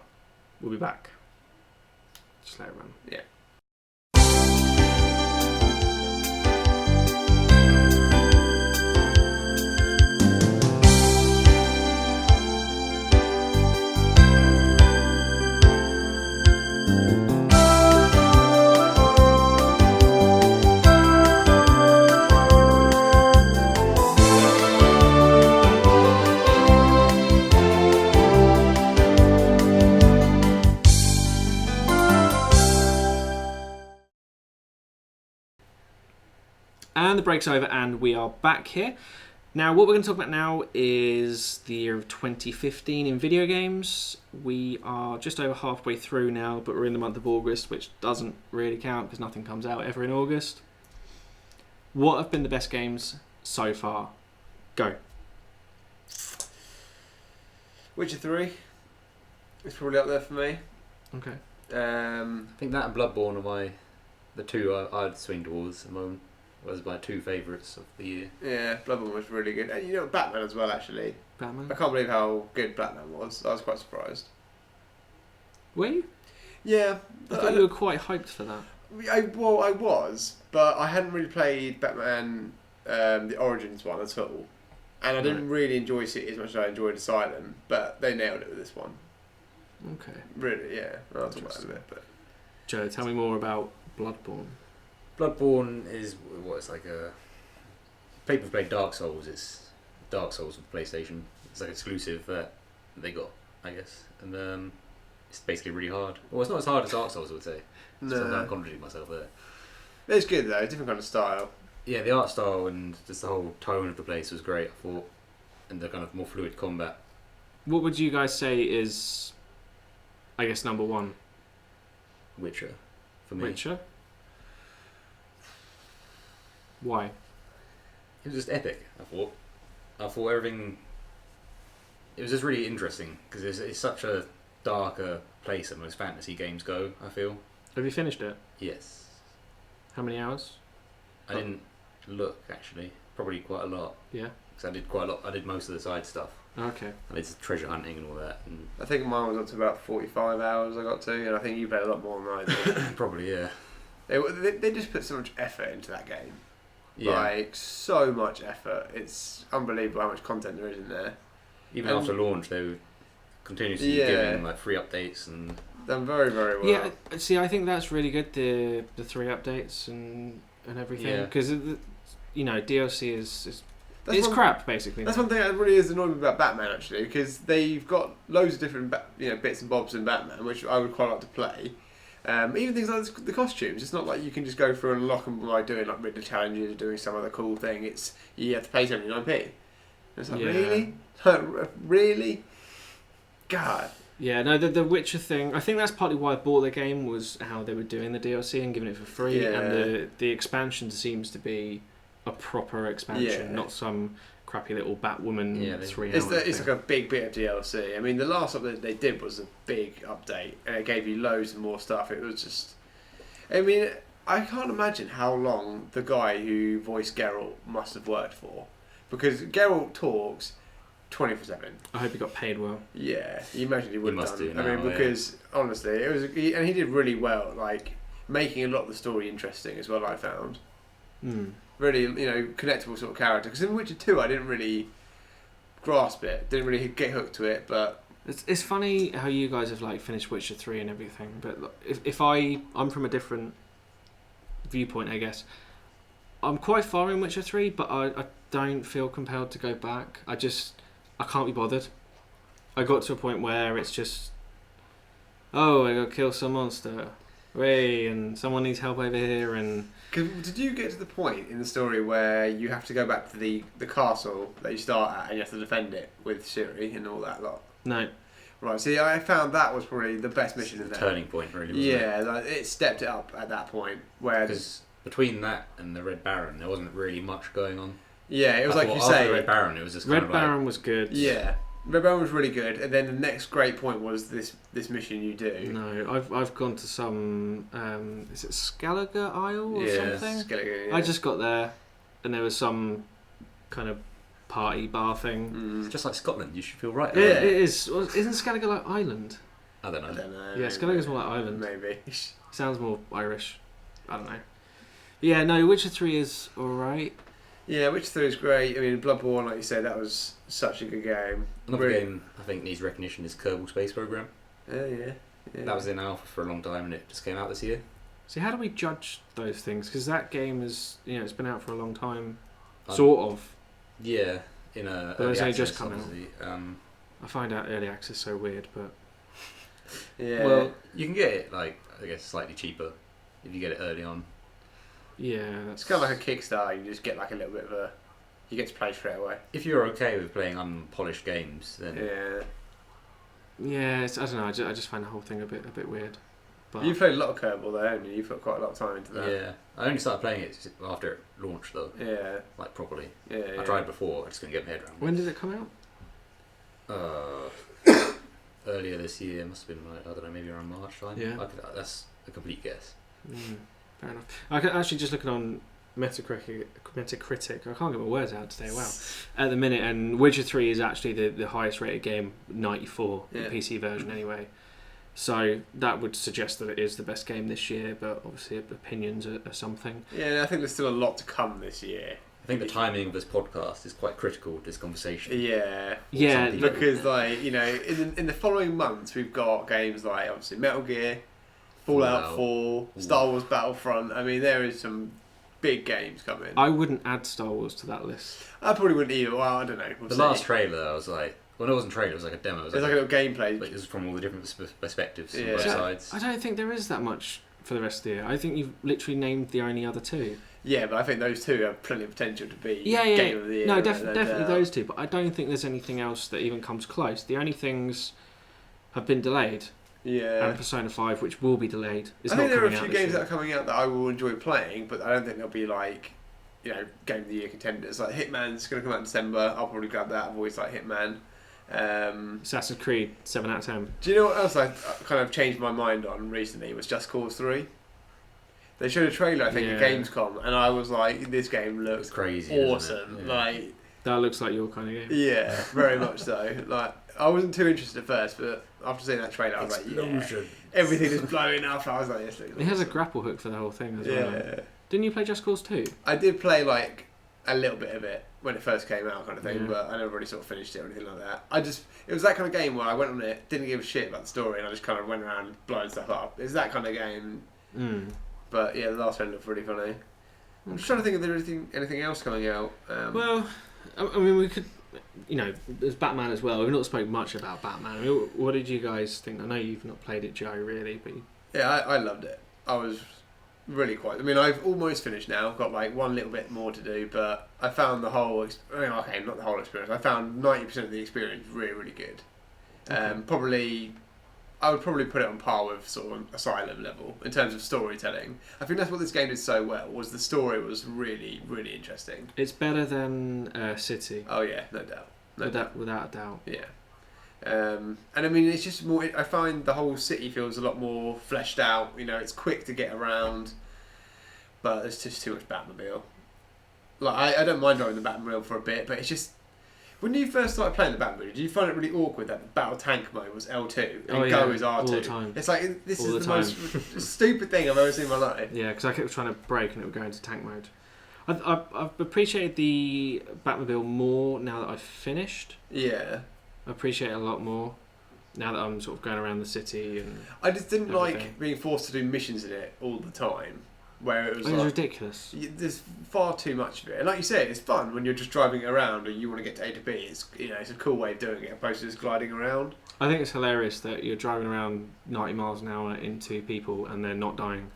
We'll be back. Just let it run. Yeah. And the break's over and we are back here. Now, what we're going to talk about now is the year of 2015 in video games. We are just over halfway through now, but we're in the month of August, which doesn't really count because nothing comes out ever in August. What have been the best games so far? Go. Witcher 3 is probably up there for me. Okay. I think that and Bloodborne are the two I'd swing towards at the moment. Was my 2 favourites of the year. Yeah, Bloodborne was really good. And Batman as well, actually. Batman? I can't believe how good Batman was. I was quite surprised. Were you? Yeah. I thought you were quite hyped for that. I was, but I hadn't really played Batman, the Origins one at all. And I didn't really enjoy City as much as I enjoyed Asylum, but they nailed it with this one. Okay. Really, yeah. I'll talk about it a bit, but... Joe, tell me more about Bloodborne. Bloodborne is it's like a... People play Dark Souls. It's Dark Souls for PlayStation. It's like exclusive that they got, I guess. And it's basically really hard. Well, it's not as hard as Dark Souls, I would say. No. So I'm contradicting myself there. It's good though, different kind of style. Yeah, the art style and just the whole tone of the place was great, I thought. And the kind of more fluid combat. What would you guys say is, I guess, number 1? Witcher, for me. Witcher? Why? It was just epic, I thought. I thought everything... It was just really interesting, because it's such a darker place that most fantasy games go, I feel. Have you finished it? Yes. How many hours? I didn't look actually. Probably quite a lot. Yeah. Because I did quite a lot. I did most of the side stuff. Okay. I did treasure hunting and all that. And I think mine was up to about 45 hours I got to, and I think you played a lot more than I did. probably, yeah. They just put so much effort into that game. Yeah. Like, so much effort. It's unbelievable how much content there is in there. Even And- after launch, they were continuously Yeah. giving like free updates and. Done very, very well. Yeah, see, I think that's really good, the 3 updates and everything. Yeah. Because, DLC is That's it's one- crap, basically. That's one thing that really is annoying about Batman, actually, because they've got loads of different bits and bobs in Batman, which I would quite like to play. Even things like the costumes. It's not like you can just go through and unlock them by doing like Riddler challenges or doing some other cool thing. It's you have to pay 79p. And it's like, Yeah. really? Like, really? God. Yeah, no, the Witcher thing, I think that's partly why I bought the game, was how they were doing the DLC and giving it for free. Yeah. And the expansion seems to be a proper expansion, Yeah. not some crappy little Batwoman Yeah, they- 3 It's, hour it's thing. like a big bit of DLC. I mean, the last update they did was a big update, and it gave you loads of more stuff. It was just, I mean, I can't imagine how long the guy who voiced Geralt must have worked for, because Geralt talks 24/7. I hope he got paid well. Yeah, you imagine he would have must done. do I mean, now, yeah. because honestly, it was, and he did really well, like making a lot of the story interesting as well. I found Mm. really, connectable sort of character. Because in Witcher 2, I didn't really grasp it, didn't really get hooked to it, but. It's funny how you guys have like finished Witcher 3 and everything, but if I'm from a different viewpoint, I guess. I'm quite far in Witcher 3, but I don't feel compelled to go back. I can't be bothered. I got to a point where it's just, oh, I gotta kill some monster. Way, and someone needs help over here, and 'Cause did you get to the point in the story where you have to go back to the castle that you start at and you have to defend it with Ciri and all that lot? no. Right, see, I found that was probably the best mission in there. Turning point, really. Wasn't it? Yeah, like, it stepped it up at that point. Where, Because between that and the Red Baron, there wasn't really much going on. yeah, it was I like thought you after say. the Red Baron, it was just kind Red of like, Baron was good. Yeah, Red Baron was really good, and then the next great point was this mission you do. No, I've gone to some is it Skellige Isle or Yeah, something? Skellige, yeah. I just got there, and there was some kind of party bar thing. It's just like Scotland. You should feel right. Yeah, about it is. Well, isn't Skellige like Island? I don't I know. don't know. Yeah, Skellige's more like Ireland. Maybe. Sounds more Irish. I don't know. Yeah, no, Witcher 3 is alright. Yeah, Witcher 3 is great. I mean, Bloodborne, like you said, that was such a good game. Another Really- game I think needs recognition is Kerbal Space Program. Yeah. That was in alpha for a long time, and it just came out this year. So how do we judge those things? Because that game is, it's been out for a long time. Um, Sort of. Yeah, in a. But it's early only just access, come out. obviously. I find out early access so weird, but Yeah. Well, you can get it like I guess slightly cheaper if you get it early on. yeah, that's it's kind of like a Kickstarter. You just get like a little bit of a. You get to play straight away. If you're okay with playing unpolished games, then Yeah. yeah. I don't know. I just find the whole thing a bit weird. But You've played a lot of Kerbal though, haven't you? You've put quite a lot of time into that. yeah. I only started playing it after it launched though, Yeah. like properly. Yeah. I tried before, I just couldn't get my head around when did it come out? it. Earlier this year, must have been like, I don't know, maybe around March time. Yeah. That's a complete guess. Fair enough. I can actually just looking on Metacritic. I can't get my words out today. Wow. At the minute, and Witcher 3 is actually the highest rated game, 94, Yeah. the PC version anyway. So that would suggest that it is the best game this year, but obviously opinions are something. Yeah, and I think there's still a lot to come this year. I think the timing of this podcast is quite critical to this conversation. Yeah. Yeah, some people. Because in the following months we've got games like obviously Metal Gear, Fallout 4, Star Wars Battlefront. I mean there is some big games coming. I wouldn't add Star Wars to that list. I probably wouldn't either. Well, I don't know. We'll The see. last trailer, I was like, well, it wasn't a trailer, it was like a demo. It was There's like a little gameplay. but it was from all the different perspectives on Yeah. both So, sides. I don't think there is that much for the rest of the year. I think you've literally named the only other two. Yeah, but I think those two have plenty of potential to be Yeah. game of the year. No, without a definitely doubt. those two. But I don't think there's anything else that even comes close. The only things have been delayed, Yeah. and Persona 5, which will be delayed, is I not think there are a coming few out games this that year. are coming out that I will enjoy playing, but I don't think they'll be like, game of the year contenders. Like Hitman's going to come out in December. I'll probably grab that. I've always liked Hitman. Assassin's Creed 7 out of 10. Do you know what else I kind of changed my mind on recently was Just Cause 3? They showed a trailer, I think, at Yeah. Gamescom, and I was like, "This game looks It's crazy. Isn't awesome!" it? Yeah. Like, That looks like your kind of game. yeah, very much so. Like, I wasn't too interested at first, but after seeing that trailer, I was like, "Yeah." Explosion. Everything is blowing up. I was like, "This looks It has a awesome." grapple hook for the whole thing as well. Yeah, Didn't you play Just Cause 2? I did play like a little bit of it when it first came out, kind of thing, Yeah. but I never really sort of finished it or anything like that. It was that kind of game where I went on it, didn't give a shit about the story, and I just kind of went around blowing stuff up. It's that kind of game. Mm. But yeah, the last one looked really funny. I'm just trying to think if there's anything else coming out. Well, I mean, we could, there's Batman as well. We've not spoken much about Batman. I mean, what did you guys think? I know you've not played it, Joe, really, but yeah, I loved it. I was really quite. I mean, I've almost finished now. I've got like one little bit more to do, but I found the whole. Okay, not the whole experience. I found 90% of the experience really, really good. Okay. I would probably put it on par with sort of Asylum level in terms of storytelling. I think that's what this game did so well. Was the story was really, really interesting. it's better than City, Oh yeah, no doubt. No doubt. without a doubt. Yeah. And I mean, it's just more. I find the whole city feels a lot more fleshed out. It's quick to get around, but there's just too much Batmobile. Like I don't mind driving the Batmobile for a bit, but it's just when you first started playing the Batmobile, did you find it really awkward that the battle tank mode was L2 and go is R2? all the time. It's like this All is the the most stupid thing I've ever seen in my life. Yeah, because I kept trying to brake and it would go into tank mode. I've appreciated the Batmobile more now that I've finished. Yeah. I appreciate it a lot more now that I'm sort of going around the city and I just didn't everything. like being forced to do missions in it all the time, where it was It was like. ridiculous. There's far too much of it, and like you said, it's fun when you're just driving it around and you want to get to A to B. It's it's a cool way of doing it, opposed to just gliding around. I think it's hilarious that you're driving around 90 miles an hour into people and they're not dying.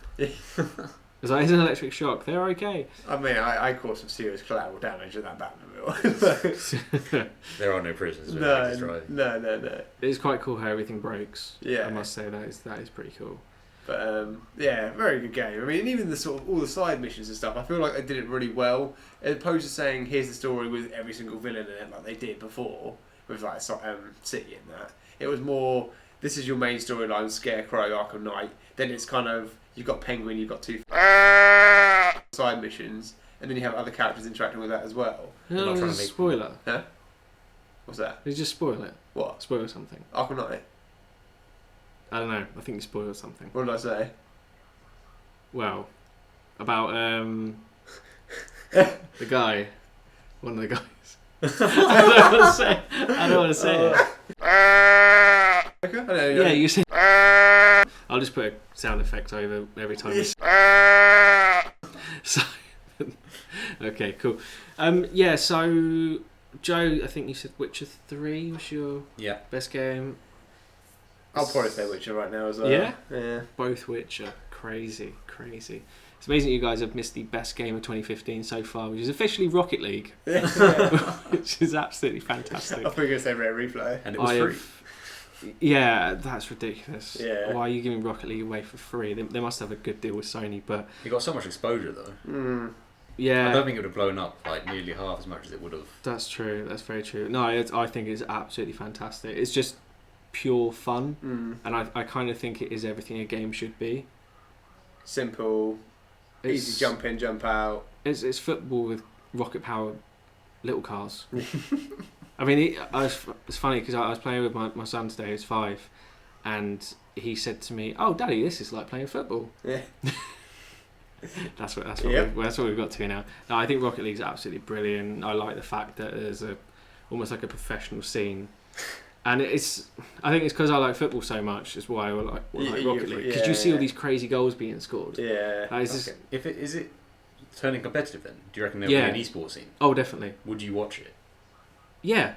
It's like, it's an electric shock. They're okay. I mean, I caused some serious collateral damage with that Batmobile. There are no prisons. No. It's quite cool how everything breaks. Yeah. I must say that is pretty cool. But yeah, very good game. I mean, even the sort of all the side missions and stuff, I feel like they did it really well, as opposed to saying here's the story with every single villain in it like they did before with like City and that. It was more, this is your main storyline, Scarecrow, Arkham Knight. Then it's kind of, you've got Penguin, you've got two side missions, and then you have other characters interacting with that as well. No, not it trying was to a make- spoiler. Huh? What's that? Did you just spoil it? What? Spoil something. Arkham Knight? I don't know. I think you spoiled something. What did I say? Well, about the guy, one of the guys. I don't want to say. I don't want to say it. Okay, I know, Yeah, you said. I'll just put a sound effect over every time. Yes. So, okay, cool. Yeah, so Joe, I think you said Witcher 3 was your best game. I'll probably say Witcher right now as well. Yeah? Yeah. Both Witcher, crazy. It's amazing you guys have missed the best game of 2015 so far, which is officially Rocket League, which is absolutely fantastic. I thought you were going to say Rare Replay. And it was free. Yeah, that's ridiculous. Yeah. Why are you giving Rocket League away for free? They must have a good deal with Sony, but It got so much exposure though. I yeah, don't think it would have blown up like nearly half as much as it would have. that's true. That's very true. No, I think it's absolutely fantastic. It's just pure fun, and I kind of think it is everything a game should be. Simple, easy jump in, jump out. It's football with rocket powered little cars. I mean, it's funny because I was playing with my son today, who's 5, and he said to me, "Oh, Daddy, this is like playing football." Yeah. That's what Yep. that's what we've got to now. No, I think Rocket League's absolutely brilliant. I like the fact that there's almost like a professional scene, and I think it's because I like football so much. Is why I like Rocket League, because you see all these crazy goals being scored. Yeah. If it is it turning competitive then? Do you reckon there'll be an esports scene? Oh, definitely. Would you watch it? Yeah,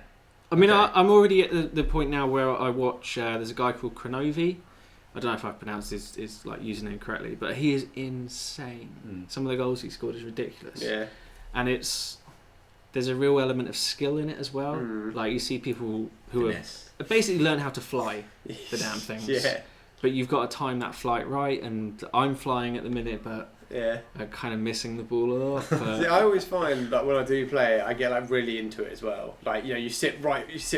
I mean, Okay. I'm already at the point now where I watch. There's a guy called Kronovi. I don't know if I've pronounced his like username correctly, but he is insane. Some of the goals he scored is ridiculous. Yeah. And there's a real element of skill in it as well. Like you see people who Finesse. have basically learned how to fly the damn things. Yeah. But you've got to time that flight right, and I'm flying at the minute, but Yeah. kind of missing the ball a lot. But See, I always find like when I do play it, I get like really into it as well. Like you sit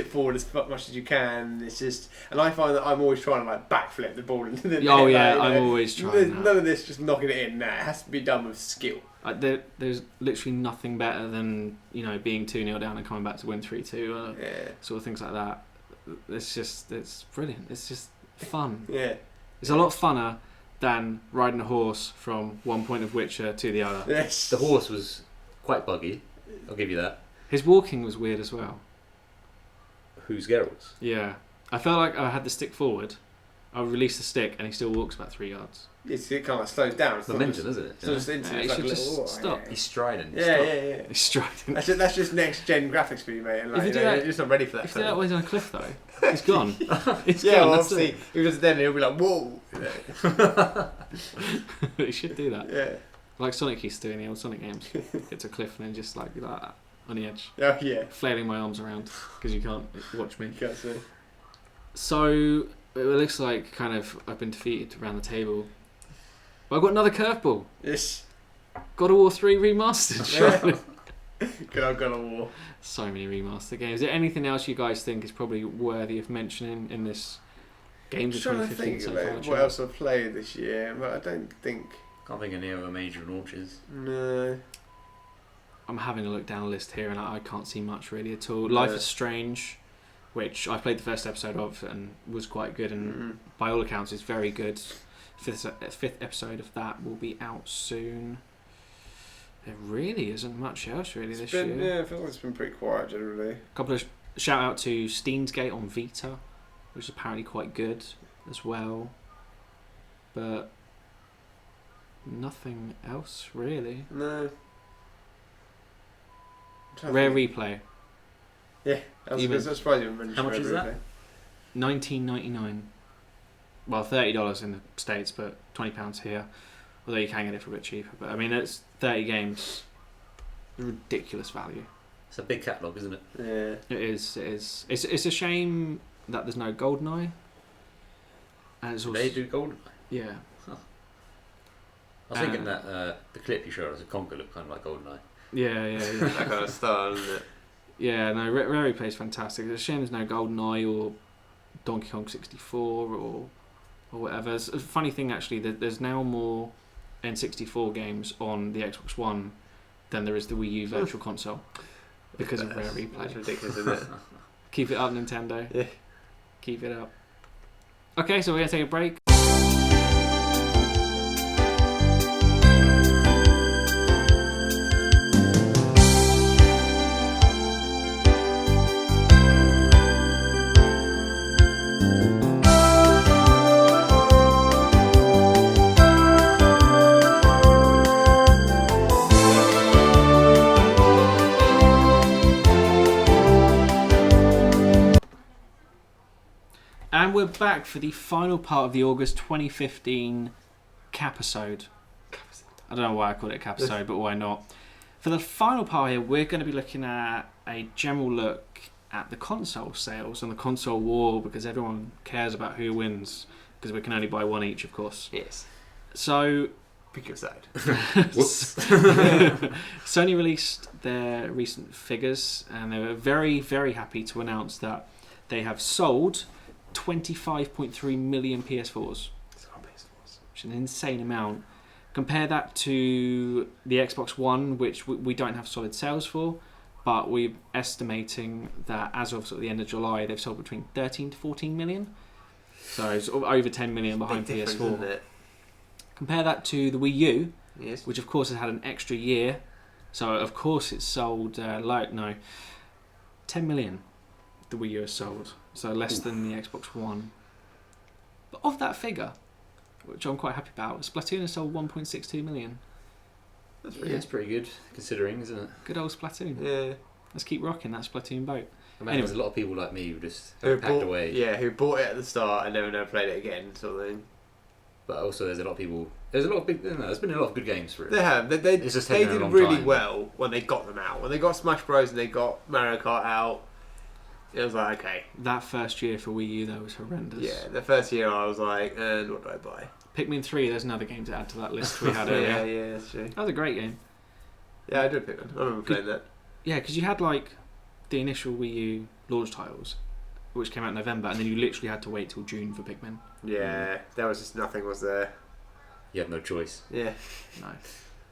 forward as much as you can. It's just, and I find that I'm always trying to like backflip the ball into the net. oh yeah, like, I'm always trying. None of this just knocking it in. Nah, it has to be done with skill. There's literally nothing better than being 2-0 down and coming back to win 3-2. Sort of things like that. It's brilliant. It's just fun. Yeah. It's a lot funner than riding a horse from one point of Witcher to the other. Yes. The horse was quite buggy. I'll give you that. His walking was weird as well. Who's Geralt's? Yeah. I felt like I had the stick forward. I released the stick and he still walks about 3 yards. It kind of slows down. It's Momentum, isn't it? It's not just instant. Yeah, It's he like a should little just stop. He's striding. Yeah. He's striding. That's just next gen graphics for you, mate. And If you do that- you're just not ready for that. If that was on a cliff though, he's gone. It's Yeah, gone. well, That's obviously, it. if it was then, he'll be like, whoa. He should do that. Yeah. Like Sonic used to do in the old Sonic games. Get to a cliff and then just be like that on the edge, Oh, yeah. flailing my arms around because you can't watch me. You can't see. So it looks like kind of I've been defeated around the table. But I've got another curveball. Yes. God of War 3 remastered. Surely. Good old God of War. So many remastered games. Is there anything else you guys think is probably worthy of mentioning in this Games I'm of trying to 2015 think so about far? what else I've played this year, but I don't think. Can't think of any other major launches. No. I'm having a look down the list here and I can't see much really at all. Life is Strange, which I played the first episode of and was quite good and by all accounts is very good. Fifth episode of that will be out soon. There really isn't much else really this year. Yeah, I feel like it's been pretty quiet generally. A couple of shout out to Steins Gate on Vita, which is apparently quite good as well. But nothing else really. No. Rare Replay, Yeah, I was surprised you mentioned. How much is that? $19.99. Well, $30 in the States, but £20 here. Although you can get it for a bit cheaper. But I mean, it's 30 games. Ridiculous value. It's a big catalogue, isn't it? Yeah. It is. It's a shame that there's no GoldenEye. And it's also, They do Golden. yeah. I was thinking that the clip you showed us at Conquer looked kind of like GoldenEye. Yeah. That kind of style, isn't it? Yeah, no, Rare Replay is fantastic. It's a shame there's no GoldenEye or Donkey Kong 64 or whatever. It's a funny thing actually that there's now more N64 games on the Xbox One than there is the Wii U Virtual Console because of Rare Replay. That's ridiculous, isn't it? Keep it up, Nintendo. Yeah. Keep it up. Okay, so we're going to take a break. And we're back for the final part of the August 2015 Capisode. I don't know why I called it a Capisode, but why not? For the final part here, we're going to be looking at a general look at the console sales and the console war because everyone cares about who wins because we can only buy one each, of course. Yes. So, Pick your side. Sony released their recent figures and they were very, very happy to announce that they have sold 25.3 million PS4s, which is an insane amount. Compare that to the Xbox One, which we don't have solid sales for, but we're estimating that as of sort of the end of July, they've sold between 13 to 14 million. So sort of over 10 million behind Big difference, PS4. isn't it? Compare that to the Wii U, Yes. which of course has had an extra year. So of course it's sold 10 million. The Wii U has sold, so less than the Xbox One. But of that figure, which I'm quite happy about, Splatoon has sold 1.62 million. That's Yeah, it's pretty good considering, isn't it? Good old Splatoon. Yeah. Let's keep rocking that Splatoon boat. I mean, Anyway. there's a lot of people like me who just Who packed bought, away. Yeah, who bought it at the start and never played it again, sort of thing. But also, there's a lot of people. There's a lot of big. There's been a lot of good games for it. They have. They It's just they taken a did long really time. well when they got them out. When they got Smash Bros and they got Mario Kart out, It was like, okay. That first year for Wii U, though, was horrendous. Yeah, the first year I was like, and what do I buy? Pikmin 3, there's another game to add to that list we had Yeah, earlier. yeah, that's true. That was a great game. Yeah, I did Pikmin. I remember playing that. Yeah, because you had like the initial Wii U launch titles, which came out in November, and then you literally had to wait till June for Pikmin. Yeah, there was just nothing was there. You had no choice. Yeah. No.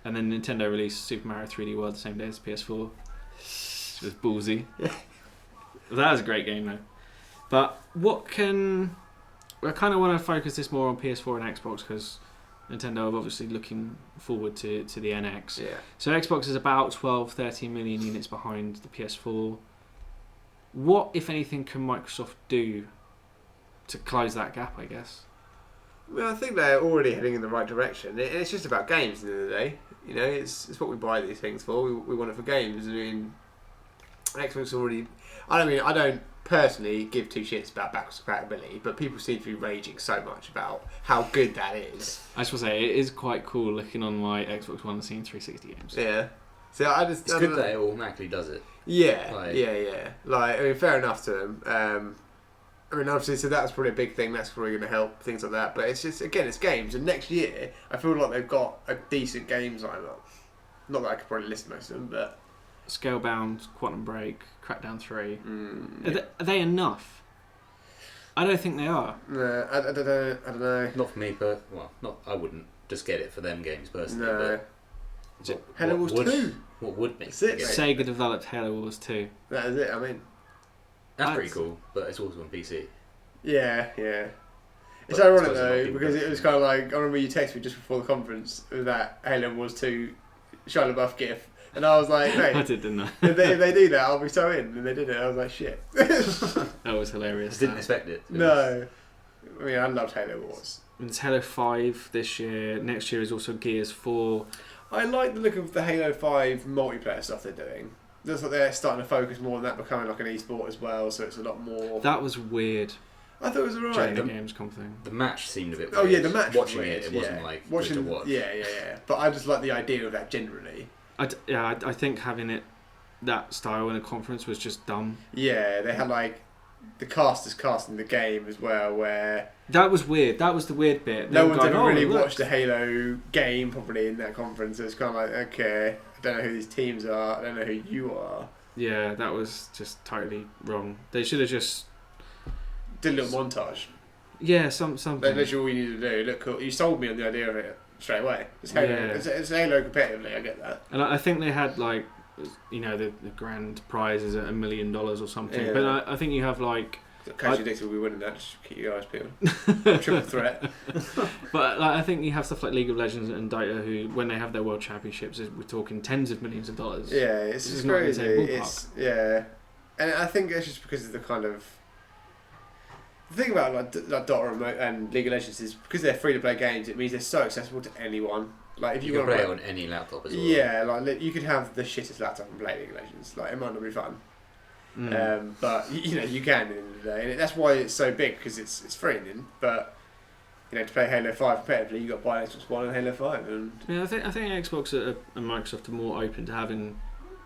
And then Nintendo released Super Mario 3D World the same day as PS4. It was ballsy. That was a great game though. But what can... I kind of want to focus this more on PS4 and Xbox because Nintendo are obviously looking forward to the NX. Yeah. So Xbox is about 12, 13 million units behind the PS4. What, if anything, can Microsoft do to close that gap, I guess? Well, I think they're already heading in the right direction. It's just about games at the end of the day. You know, it's what we buy these things for. We want it for games. I mean, Xbox already... I don't personally give two shits about backwards compatibility, but people seem to be raging so much about how good that is. I just want to say, it is quite cool looking on my Xbox One and seeing 360 games. Yeah. So it's good that it automatically does it. Yeah, yeah. Like, I mean, fair enough to them. I mean, obviously, so that's probably a big thing. That's probably going to help, things like that. But it's just, again, it's games. And next year, I feel like they've got a decent games lineup. Not that I could probably list most of them, but... Scalebound, Quantum Break, Crackdown 3. Yeah. Are they enough? I don't think they are. No, I don't know. Not for me, but I wouldn't just get it for them games personally. No. But Halo Wars 2. What would make That's it, it? mate. Sega developed Halo Wars 2. That is it, I mean... That's pretty cool, but it's also on PC. Yeah. It's But ironic I suppose a lot of though, people because don't. it was kind of like, I remember you texted me just before the conference with that Halo Wars 2 Shia LaBeouf gif, and I was like, mate, I did, didn't I? if they do that, I'll be so in. And they did it, I was like, shit. That was hilarious. Just didn't expect it. No. I mean, I loved Halo Wars. It's Halo 5 this year. Next year is also Gears 4. I like the look of the Halo 5 multiplayer stuff they're doing. Looks like they're starting to focus more on that becoming like an e-sport as well, so it's a lot more... That was weird. I thought it was alright. During the Games Conf thing. The match seemed a bit Oh weird. yeah, the match Watching was weird, it wasn't like watching good to watch. Yeah. But I just like the idea of that generally. I think having it that style in a conference was just dumb. Yeah, they had like the casters casting the game as well, where that was weird. That was the weird bit. no one's going, ever really look. watched a Halo game probably in that conference. It's kind of like, okay, I don't know who these teams are. I don't know who you are. Yeah, that was just totally wrong. They should have just Did a little montage. Yeah, something. That's literally all you need to do. Look cool. You sold me on the idea of it straight away. It's Halo. Yeah. It's Halo competitively. I get that. And I think they had like, the grand prize is $1 million or something. Yeah. But I think you have like. Casual Dixie will be winning that. Just keep your eyes peeled. Triple threat. But like, I think you have stuff like League of Legends and Dota who, when they have their world championships, we're talking tens of millions of dollars. Yeah, it's This just is not in the same crazy. ballpark. And I think it's just because of the kind of the thing about like Dota and League of Legends is because they're free to play games. It means they're so accessible to anyone. Like if You you, can want play to it on any laptop as well. yeah, like you could have the shittest laptop and play League of Legends. Like it might not be fun, but you can at the end of the day, and that's why it's so big because it's free. But to play Halo 5 competitively, you got to buy Xbox One and Halo 5. And Yeah, I think Xbox and Microsoft are more open to having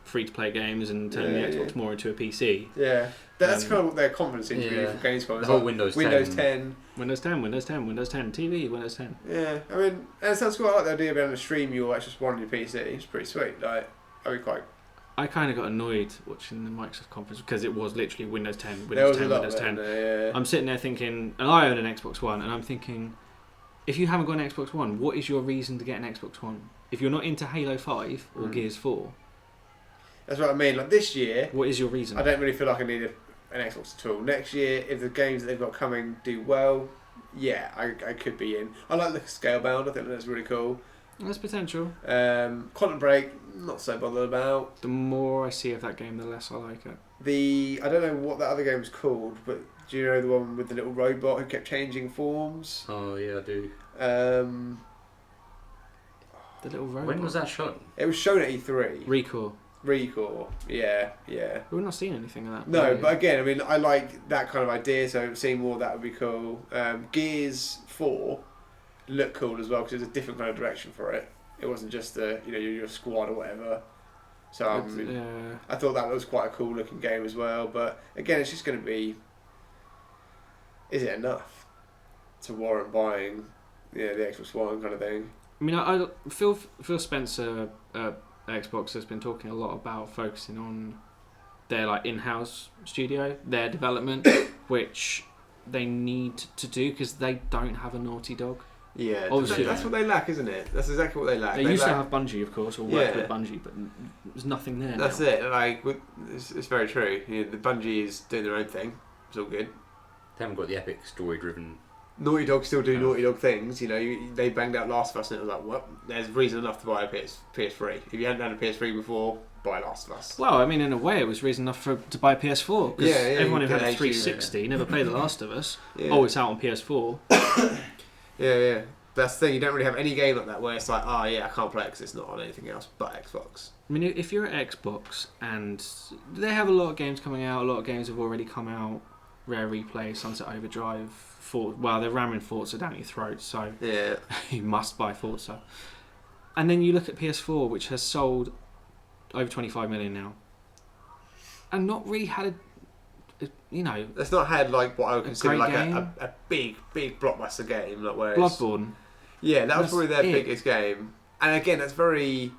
free-to-play games and turning the Xbox more into a PC. yeah, that's kind of what their confidence seems to be for Gamescom. The whole Windows 10. Windows 10. Windows 10, Windows 10, Windows 10, TV, Windows 10. Yeah, I mean, and it sounds cool. I like the idea of being able to stream your Xbox One on your PC. It's pretty sweet. Like, I'd be quite... I kind of got annoyed watching the Microsoft conference because it was literally Windows 10, There was Windows 10, a lot Windows of 10. there, yeah. I'm sitting there thinking, and I own an Xbox One, and I'm thinking, if you haven't got an Xbox One, what is your reason to get an Xbox One? If you're not into Halo 5 or Gears 4, That's what I mean. Like, this year, what is your reason? I don't really feel like I need an Xbox at all. Next year, if the games that they've got coming do well, yeah, I could be in. I like the Scalebound. I think that's really cool. There's potential. Quantum Break, not so bothered about. The more I see of that game, the less I like it. I don't know what that other game's called, but do you know the one with the little robot who kept changing forms? Oh yeah, I do. The little robot. When was that shown? It was shown at E3. Recall. Yeah. We've not seen anything of that. No, really. but again, I mean, I like that kind of idea, so seeing more of that would be cool. Gears 4 looked cool as well because it was a different kind of direction for it. It wasn't just your squad or whatever. So I thought that was quite a cool looking game as well. But again, it's just going to be, is it enough to warrant buying, the Xbox One kind of thing? I mean, Phil Spencer at Xbox has been talking a lot about focusing on their like in-house studio, their development, which they need to do because they don't have a Naughty Dog. Yeah, obviously, that's what they lack, isn't it? That's exactly what they lack. They used to have Bungie, of course, or work with Bungie, but there's nothing there. That's now. it. Like, it's very true. The Bungie is doing their own thing. It's all good. They haven't got the epic story-driven. Naughty Dog still do Naughty Dog things. They banged out Last of Us, and it was like, well, there's reason enough to buy a PS3. If you hadn't had a PS3 before, buy Last of Us. Well, I mean, in a way, it was reason enough to buy a PS4 because everyone who had a 360 never played The Last of Us. Yeah. Oh, it's out on PS4. Yeah. That's the thing. You don't really have any game like that where it's like, I can't play it because it's not on anything else but Xbox. I mean, if you're at Xbox and they have a lot of games coming out, a lot of games have already come out. Rare Replay, Sunset Overdrive, they're ramming Forza down your throat, so you must buy Forza. And then you look at PS4, which has sold over 25 million now, and not really had it's not had like what I would consider like a big blockbuster game, like where Bloodborne. Yeah, that was probably their biggest game, and again, that's very.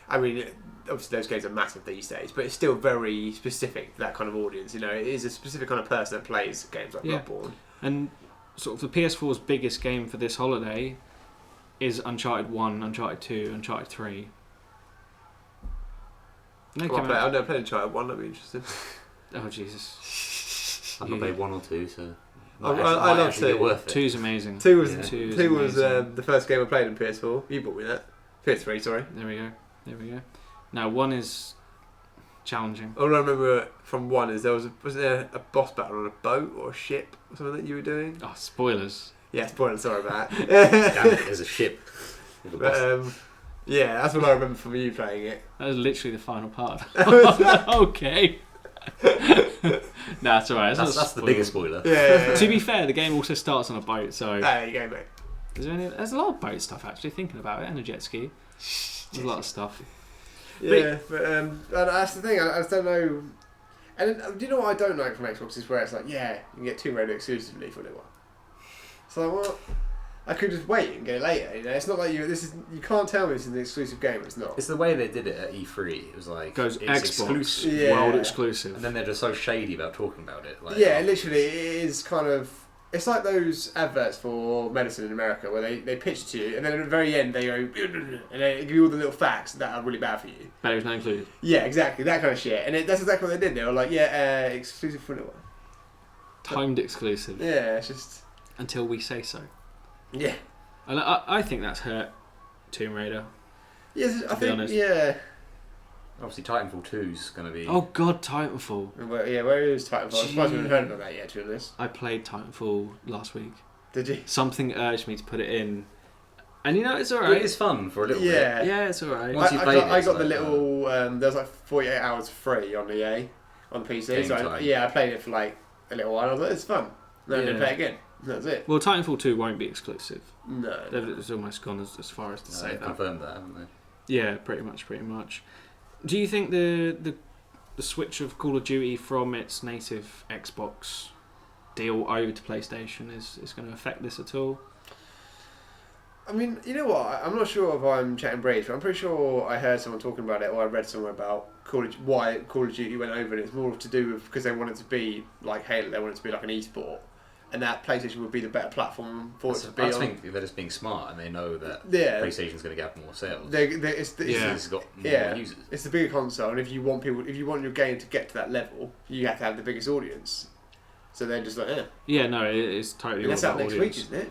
I mean, obviously those games are massive these days, but it's still very specific to that kind of audience. It is a specific kind of person that plays games like Bloodborne. And sort of the PS4's biggest game for this holiday is Uncharted 1, Uncharted 2, Uncharted 3. I've never played Uncharted 1, that'd be interesting. Oh, Jesus. I've not played 1 or 2, so... I love 2. Worth it. 2's amazing. 2 was the first game I played on PS4. You bought me that. PS3, sorry. There we go. Now, 1 is challenging. All I remember from 1 is was there a boss battle on a boat or a ship or something that you were doing? Oh, spoilers. Yeah, spoilers, sorry about that. Damn it, there's a ship. But, that's what I remember from you playing it. That was literally the final part. Okay. Nah, it's alright. That's the biggest spoiler. Yeah. To be fair, the game also starts on a boat, so... There you go, mate. There's a lot of boat stuff, actually, thinking about it, and a jet ski. There's a lot of stuff. Yeah, but that's the thing. I just don't know. And do you know what I don't like from Xbox is where it's like, you can get Tomb Raider exclusively for a little while. So well, I could just wait and get it later. It's not like you can't tell me this is an exclusive game. It's not. It's the way they did it at E3. It was like it's Xbox exclusive, world exclusive, and then they're just so shady about talking about it. Like, literally, it is kind of. It's like those adverts for medicine in America where they pitch it to you and then at the very end they go and they give you all the little facts that are really bad for you. But it was not included. Yeah, exactly, that kind of shit. And that's exactly what they did. They were like, exclusive for a little while. Timed exclusive. Yeah, it's just... Until we say so. Yeah. And I think that's hurt Tomb Raider. Yes, I think, honest. yeah. Obviously Titanfall 2's going to be... Oh God, Titanfall. Where is Titanfall? I'm surprised we haven't heard about that yet, to be honest. I played Titanfall last week. Did you? Something urged me to put it in. And it's alright. It's fun for a little bit. Yeah, it's alright. I got the little... there was like 48 hours free on EA, on the PC. So I played it for like a little while. I was like, it's fun. Then I didn't play it again. That's it. Well, Titanfall 2 won't be exclusive. No. It's almost gone as far as to say they've that. confirmed that, haven't they? Yeah, pretty much. Do you think the switch of Call of Duty from its native Xbox deal over to PlayStation is going to affect this at all? I mean, you know what? I'm not sure if I'm chatting braids, but I'm pretty sure I heard someone talking about it or I read somewhere about why Call of Duty went over, and it's more to do with because they want it to be like Halo, they want it to be like an e-sport. And that PlayStation would be the better platform for it to be on. I think they're just being smart and they know that PlayStation's going to get more sales. It's got more users. It's the bigger console, and if you want your game to get to that level, you have to have the biggest audience. So they're just like, Yeah, no, it's totally. And that's out next week, isn't it?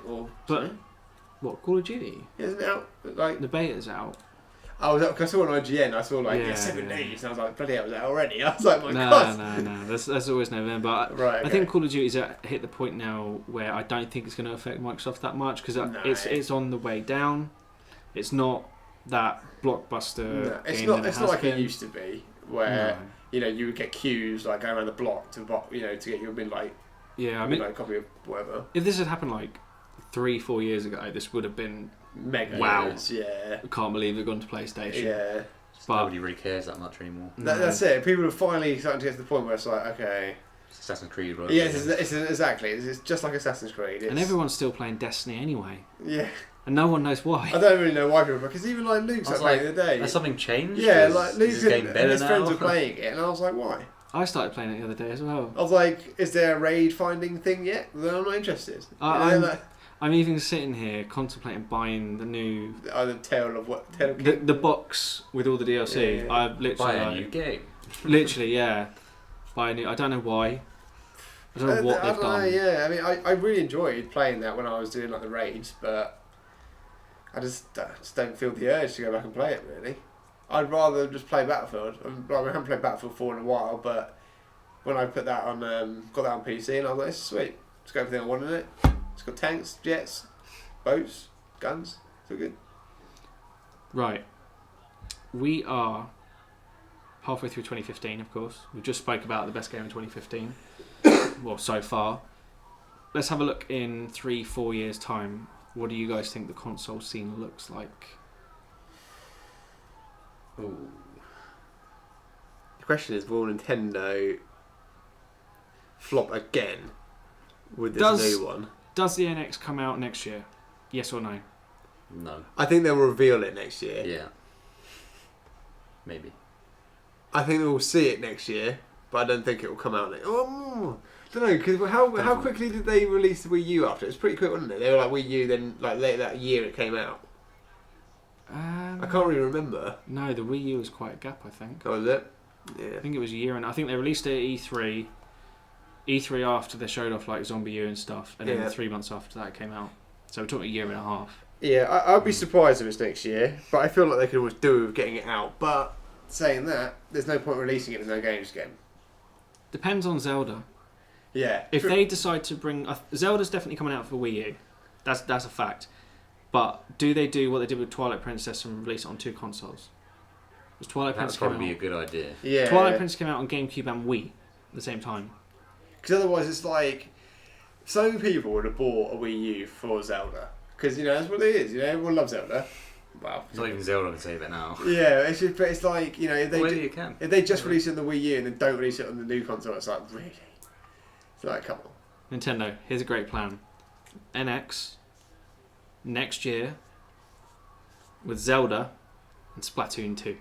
What, Call of Duty? Yeah, isn't it out? Like the beta's out. Because I saw it on IGN. I saw 7 days, and I was like, bloody hell, was that already? I was like, my God. No. That's always November. Right. Okay. I think Call of Duty's hit the point now where I don't think it's going to affect Microsoft that much because it's on the way down. It's not that blockbuster. No, it's not like it used to be, where you would get queues like going around the block to get your midnight. Yeah, I mean, copy of whatever. If this had happened like 3-4 years ago, this would have been mega. Wow. Yeah. I can't believe they've gone to PlayStation. Yeah. But Nobody really cares that much anymore. That's it. People are finally starting to get to the point where it's like, okay, It's Assassin's Creed, right? yeah, exactly. It's just like Assassin's Creed. And everyone's still playing Destiny anyway. Yeah. And no one knows why. I don't really know why people, because even like Luke's playing the other day. Has something changed? Yeah, like Luke's Luke getting and better his now? friends were playing it, and I was like, why? I started playing it the other day as well. I was like, is there a raid finding thing yet? Then I'm not interested. I'm even sitting here contemplating buying the new... The Tale of what? Tale of The box with all the DLC. Yeah. I literally... Buy a new game. Literally, yeah. Buy a new... I don't know why. I don't know what they've done. Yeah, I mean, I really enjoyed playing that when I was doing like the raids, but I just don't feel the urge to go back and play it, really. I'd rather just play Battlefield. I haven't played Battlefield 4 in a while, but when I put that on, got that on PC, and I was like, this is sweet. It's got everything I want in it. It's got tanks, jets, boats, guns. It's all good. Right. We are halfway through 2015, of course. We just spoke about the best game in 2015. Well, so far. Let's have a look in 3-4 years' time. What do you guys think the console scene looks like? Ooh. The question is, will Nintendo flop again with this new one? Does the NX come out next year? Yes or no? No. I think they'll reveal it next year. Yeah. Maybe. I think we'll see it next year, but I don't think it will come out next. Oh, I don't know, because how quickly did they release the Wii U after? It was pretty quick, wasn't it? They were like Wii U, then like later that year it came out. I can't really remember. No, the Wii U was quite a gap, I think. Oh, was it? Yeah. I think it was a year, and I think they released it at E3. E3 after they showed off like Zombie U and stuff, and then 3 months after that it came out. So we're talking a year and a half. Yeah, I'd be surprised if it's next year, but I feel like they could always do with getting it out. But saying that, there's no point releasing it if no games again. Depends on Zelda. Yeah. If they decide to bring... Zelda's definitely coming out for Wii U. That's a fact. But do they do what they did with Twilight Princess and release it on 2 consoles? Because Twilight That Princess would came probably out... be a good idea. Yeah. Twilight Princess came out on GameCube and Wii at the same time. Because otherwise it's like... So many people would have bought a Wii U for Zelda. Because, you know, that's what it is. You know, everyone loves Zelda. Well, It's not even Zelda can save it now. yeah, it's just, but it's like, you know, if they Well, you can. if they just release it on the Wii U and then don't release it on the new console, it's like, really? It's like, come on. Nintendo, here's a great plan. NX, next year, with Zelda and Splatoon 2.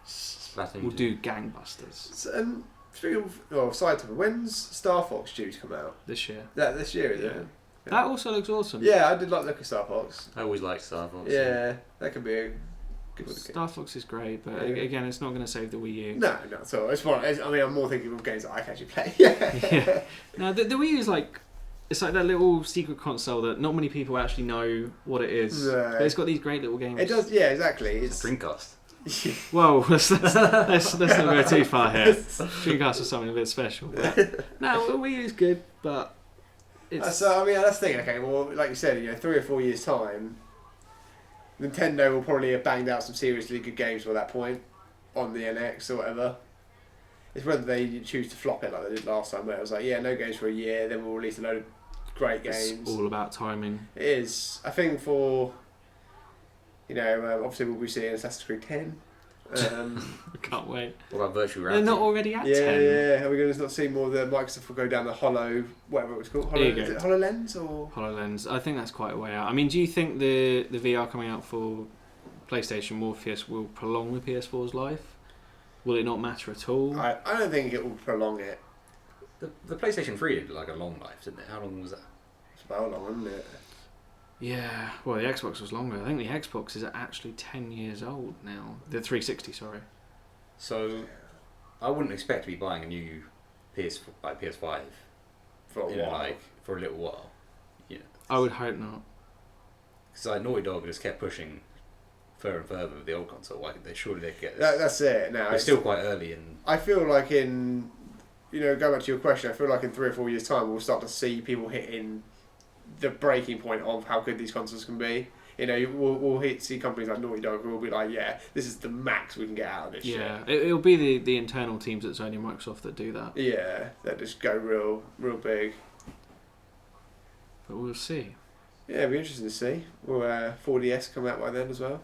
Splatoon We'll 2. do gangbusters So, and speaking of, side topic, when's Star Fox due to come out? this year. This year, is it? Yeah. That also looks awesome. Yeah, I did like the look of Star Fox. I always liked Star Fox. Yeah, that could be a good one. Star Fox is great, but Yeah. again, it's not going to save the Wii U. No, not at all. It's fine. I mean, I'm more thinking of games that I can actually play. Yeah. No, the Wii U is like... It's like that little secret console that not many people actually know what it is. No. But it's got these great little games. It does, yeah, exactly. It's a Dreamcast. Whoa, let's not go too far here. Dreamcast is something a bit special. But, no, the Wii U is good, but it's... So, I mean, that's the thing. Okay, well, like you said, you know, 3 or 4 years' time, Nintendo will probably have banged out some seriously good games by that point on the NX or whatever. It's whether they choose to flop it like they did last time, where it was like, yeah, no games for a year, then we'll release a load of great games. It's all about timing. It is. I think for, you know, obviously we'll be seeing Assassin's Creed 10. I can't wait. What about virtual They're reality? not already at Yeah, 10. yeah. Are we going to not see more of the Microsoft will go down the whatever it was called? There you go. Is it HoloLens or? HoloLens. I think that's quite a way out. I mean, do you think the VR coming out for PlayStation Morpheus will prolong the PS4's life? Will it not matter at all? I don't think it will prolong it. The PlayStation 3 had like a long life, didn't it? How long was that? It's about long, isn't it? Yeah, well, the Xbox was longer. I think the Xbox is actually 10 years old now. The 360, sorry. So, I wouldn't expect to be buying a new PS5 For a while. like for a little while. Yeah, I would hope not. because like Naughty Dog just kept pushing further and further with the old console. Like surely they could get this. That's it. Now We're still quite early in. I feel like in, you know, going back to your question, I feel like in 3 or 4 years' time we'll start to see people hitting the breaking point of how good these consoles can be. You know, we'll see companies like Naughty Dog who will be like, yeah, this is the max we can get out of this Yeah, it'll be the internal teams at Sony and Microsoft that do that. shit. Yeah, that just go real big. But we'll see. Yeah, it'll be interesting to see. Will 4DS come out by then as well?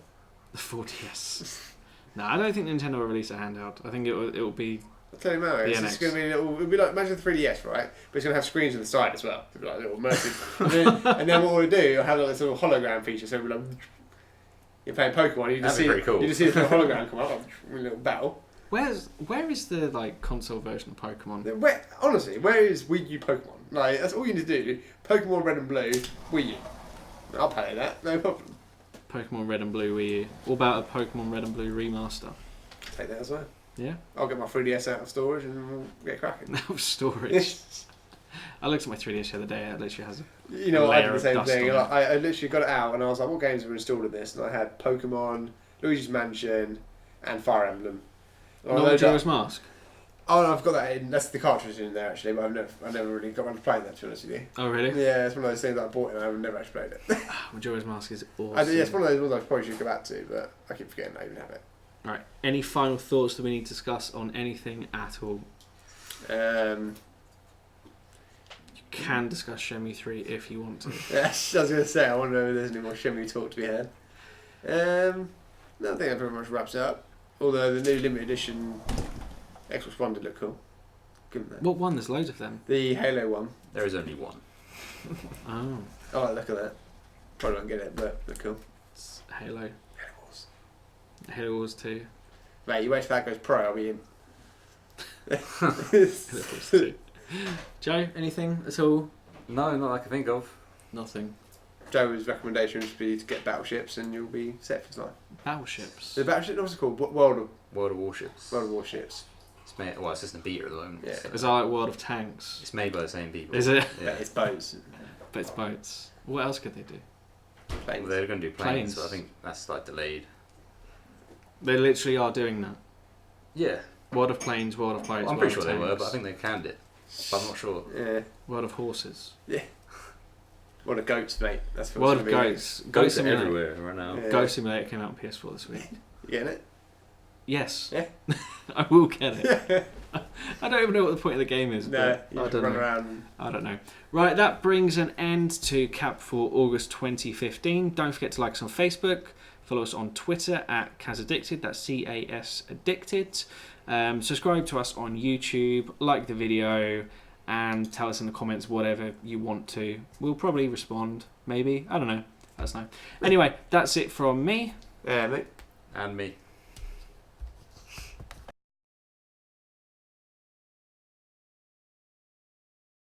The 4DS. No, I don't think Nintendo will release a handheld. I think it will be. I'll tell you now, The it's NX. going to be it'll be like imagine the 3DS, right? But it's going to have screens on the side as well. It'll be like little immersive. and then what we'll do, you'll have like this little hologram feature. So it'll be like you're playing Pokemon, you just That'd be see pretty cool. you just see this little hologram come up, like, with a little battle. Where is the like console version of Pokemon? Honestly, where is Wii U Pokemon? Like that's all you need to do. Pokemon Red and Blue, Wii U. I'll play that, no problem. Pokemon Red and Blue Wii U. What about a Pokemon Red and Blue remaster? Take that as well. Yeah. I'll get my 3DS out of storage and we'll get cracking. No storage. I looked at my 3DS the other day. It literally has. You know, I layer did the of same dust thing. on Like, I literally got it out and I was like, what games were installed in this? And I had Pokemon, Luigi's Mansion, and Fire Emblem. Not Majora's Mask. Oh, no, I've got that in. That's the cartridge in there actually, but I've never really got around to playing that, to be honest with you. Oh really? Yeah, it's one of those things that I bought and I've never actually played it. Majora's Mask is awesome. Yeah, it's one of those ones I probably should go back to, but I keep forgetting I even have it. Right. Any final thoughts that we need to discuss on anything at all? You can discuss Shenmue 3 if you want to. Yes, I was going to say, I wonder if there's any more Shenmue talk to be had. No, I think that pretty much wraps it up. Although the new limited edition Xbox One did look cool. Give them that. What one? There's loads of them. The Halo one. There is only one. Oh. I like the look of that. Probably won't get it, but look cool. It's Halo. Halo Wars. Halo Wars 2. Mate, you wait till that goes pro, I'll be in. Halo Wars 2. Joe, anything at all? No, not that I can think of. Nothing. Joe's recommendation would be to get battleships and you'll be set for life. Battleships. The battleship, what's it called? World of Warships. Warships. It's made. Well, it's just in beta at the moment. Yeah. so- Is that like World of Tanks? It's made by the same people. Is it? Yeah, it's boats. But it's boats. What else could they do? Well, Planes. they're going to do planes, Planes. but I think that's like delayed. They literally are doing that. Yeah, World of Planes, World of Boats. well, I'm World pretty sure of they were, Tanks, but I think they canned it. But I'm not sure. Yeah. World of Horses. What a goats, mate. That's what World it's of gonna be. Goats. Goats are Simulator. everywhere right now. Yeah. Goat Simulator came out on PS4 this week. You getting it? Yes. Yeah. I will get it. I don't even know what the point of the game is. No, but you I just don't run know. around. I don't know. Right, that brings an end to Cap for August 2015. Don't forget to like us on Facebook. Follow us on Twitter at CASAddicted. That's CAS Addicted. Subscribe to us on YouTube. Like the video. And tell us in the comments whatever you want to. We'll probably respond. Maybe. I don't know. Let us know. Anyway, that's it from me. Yeah, mate. And me.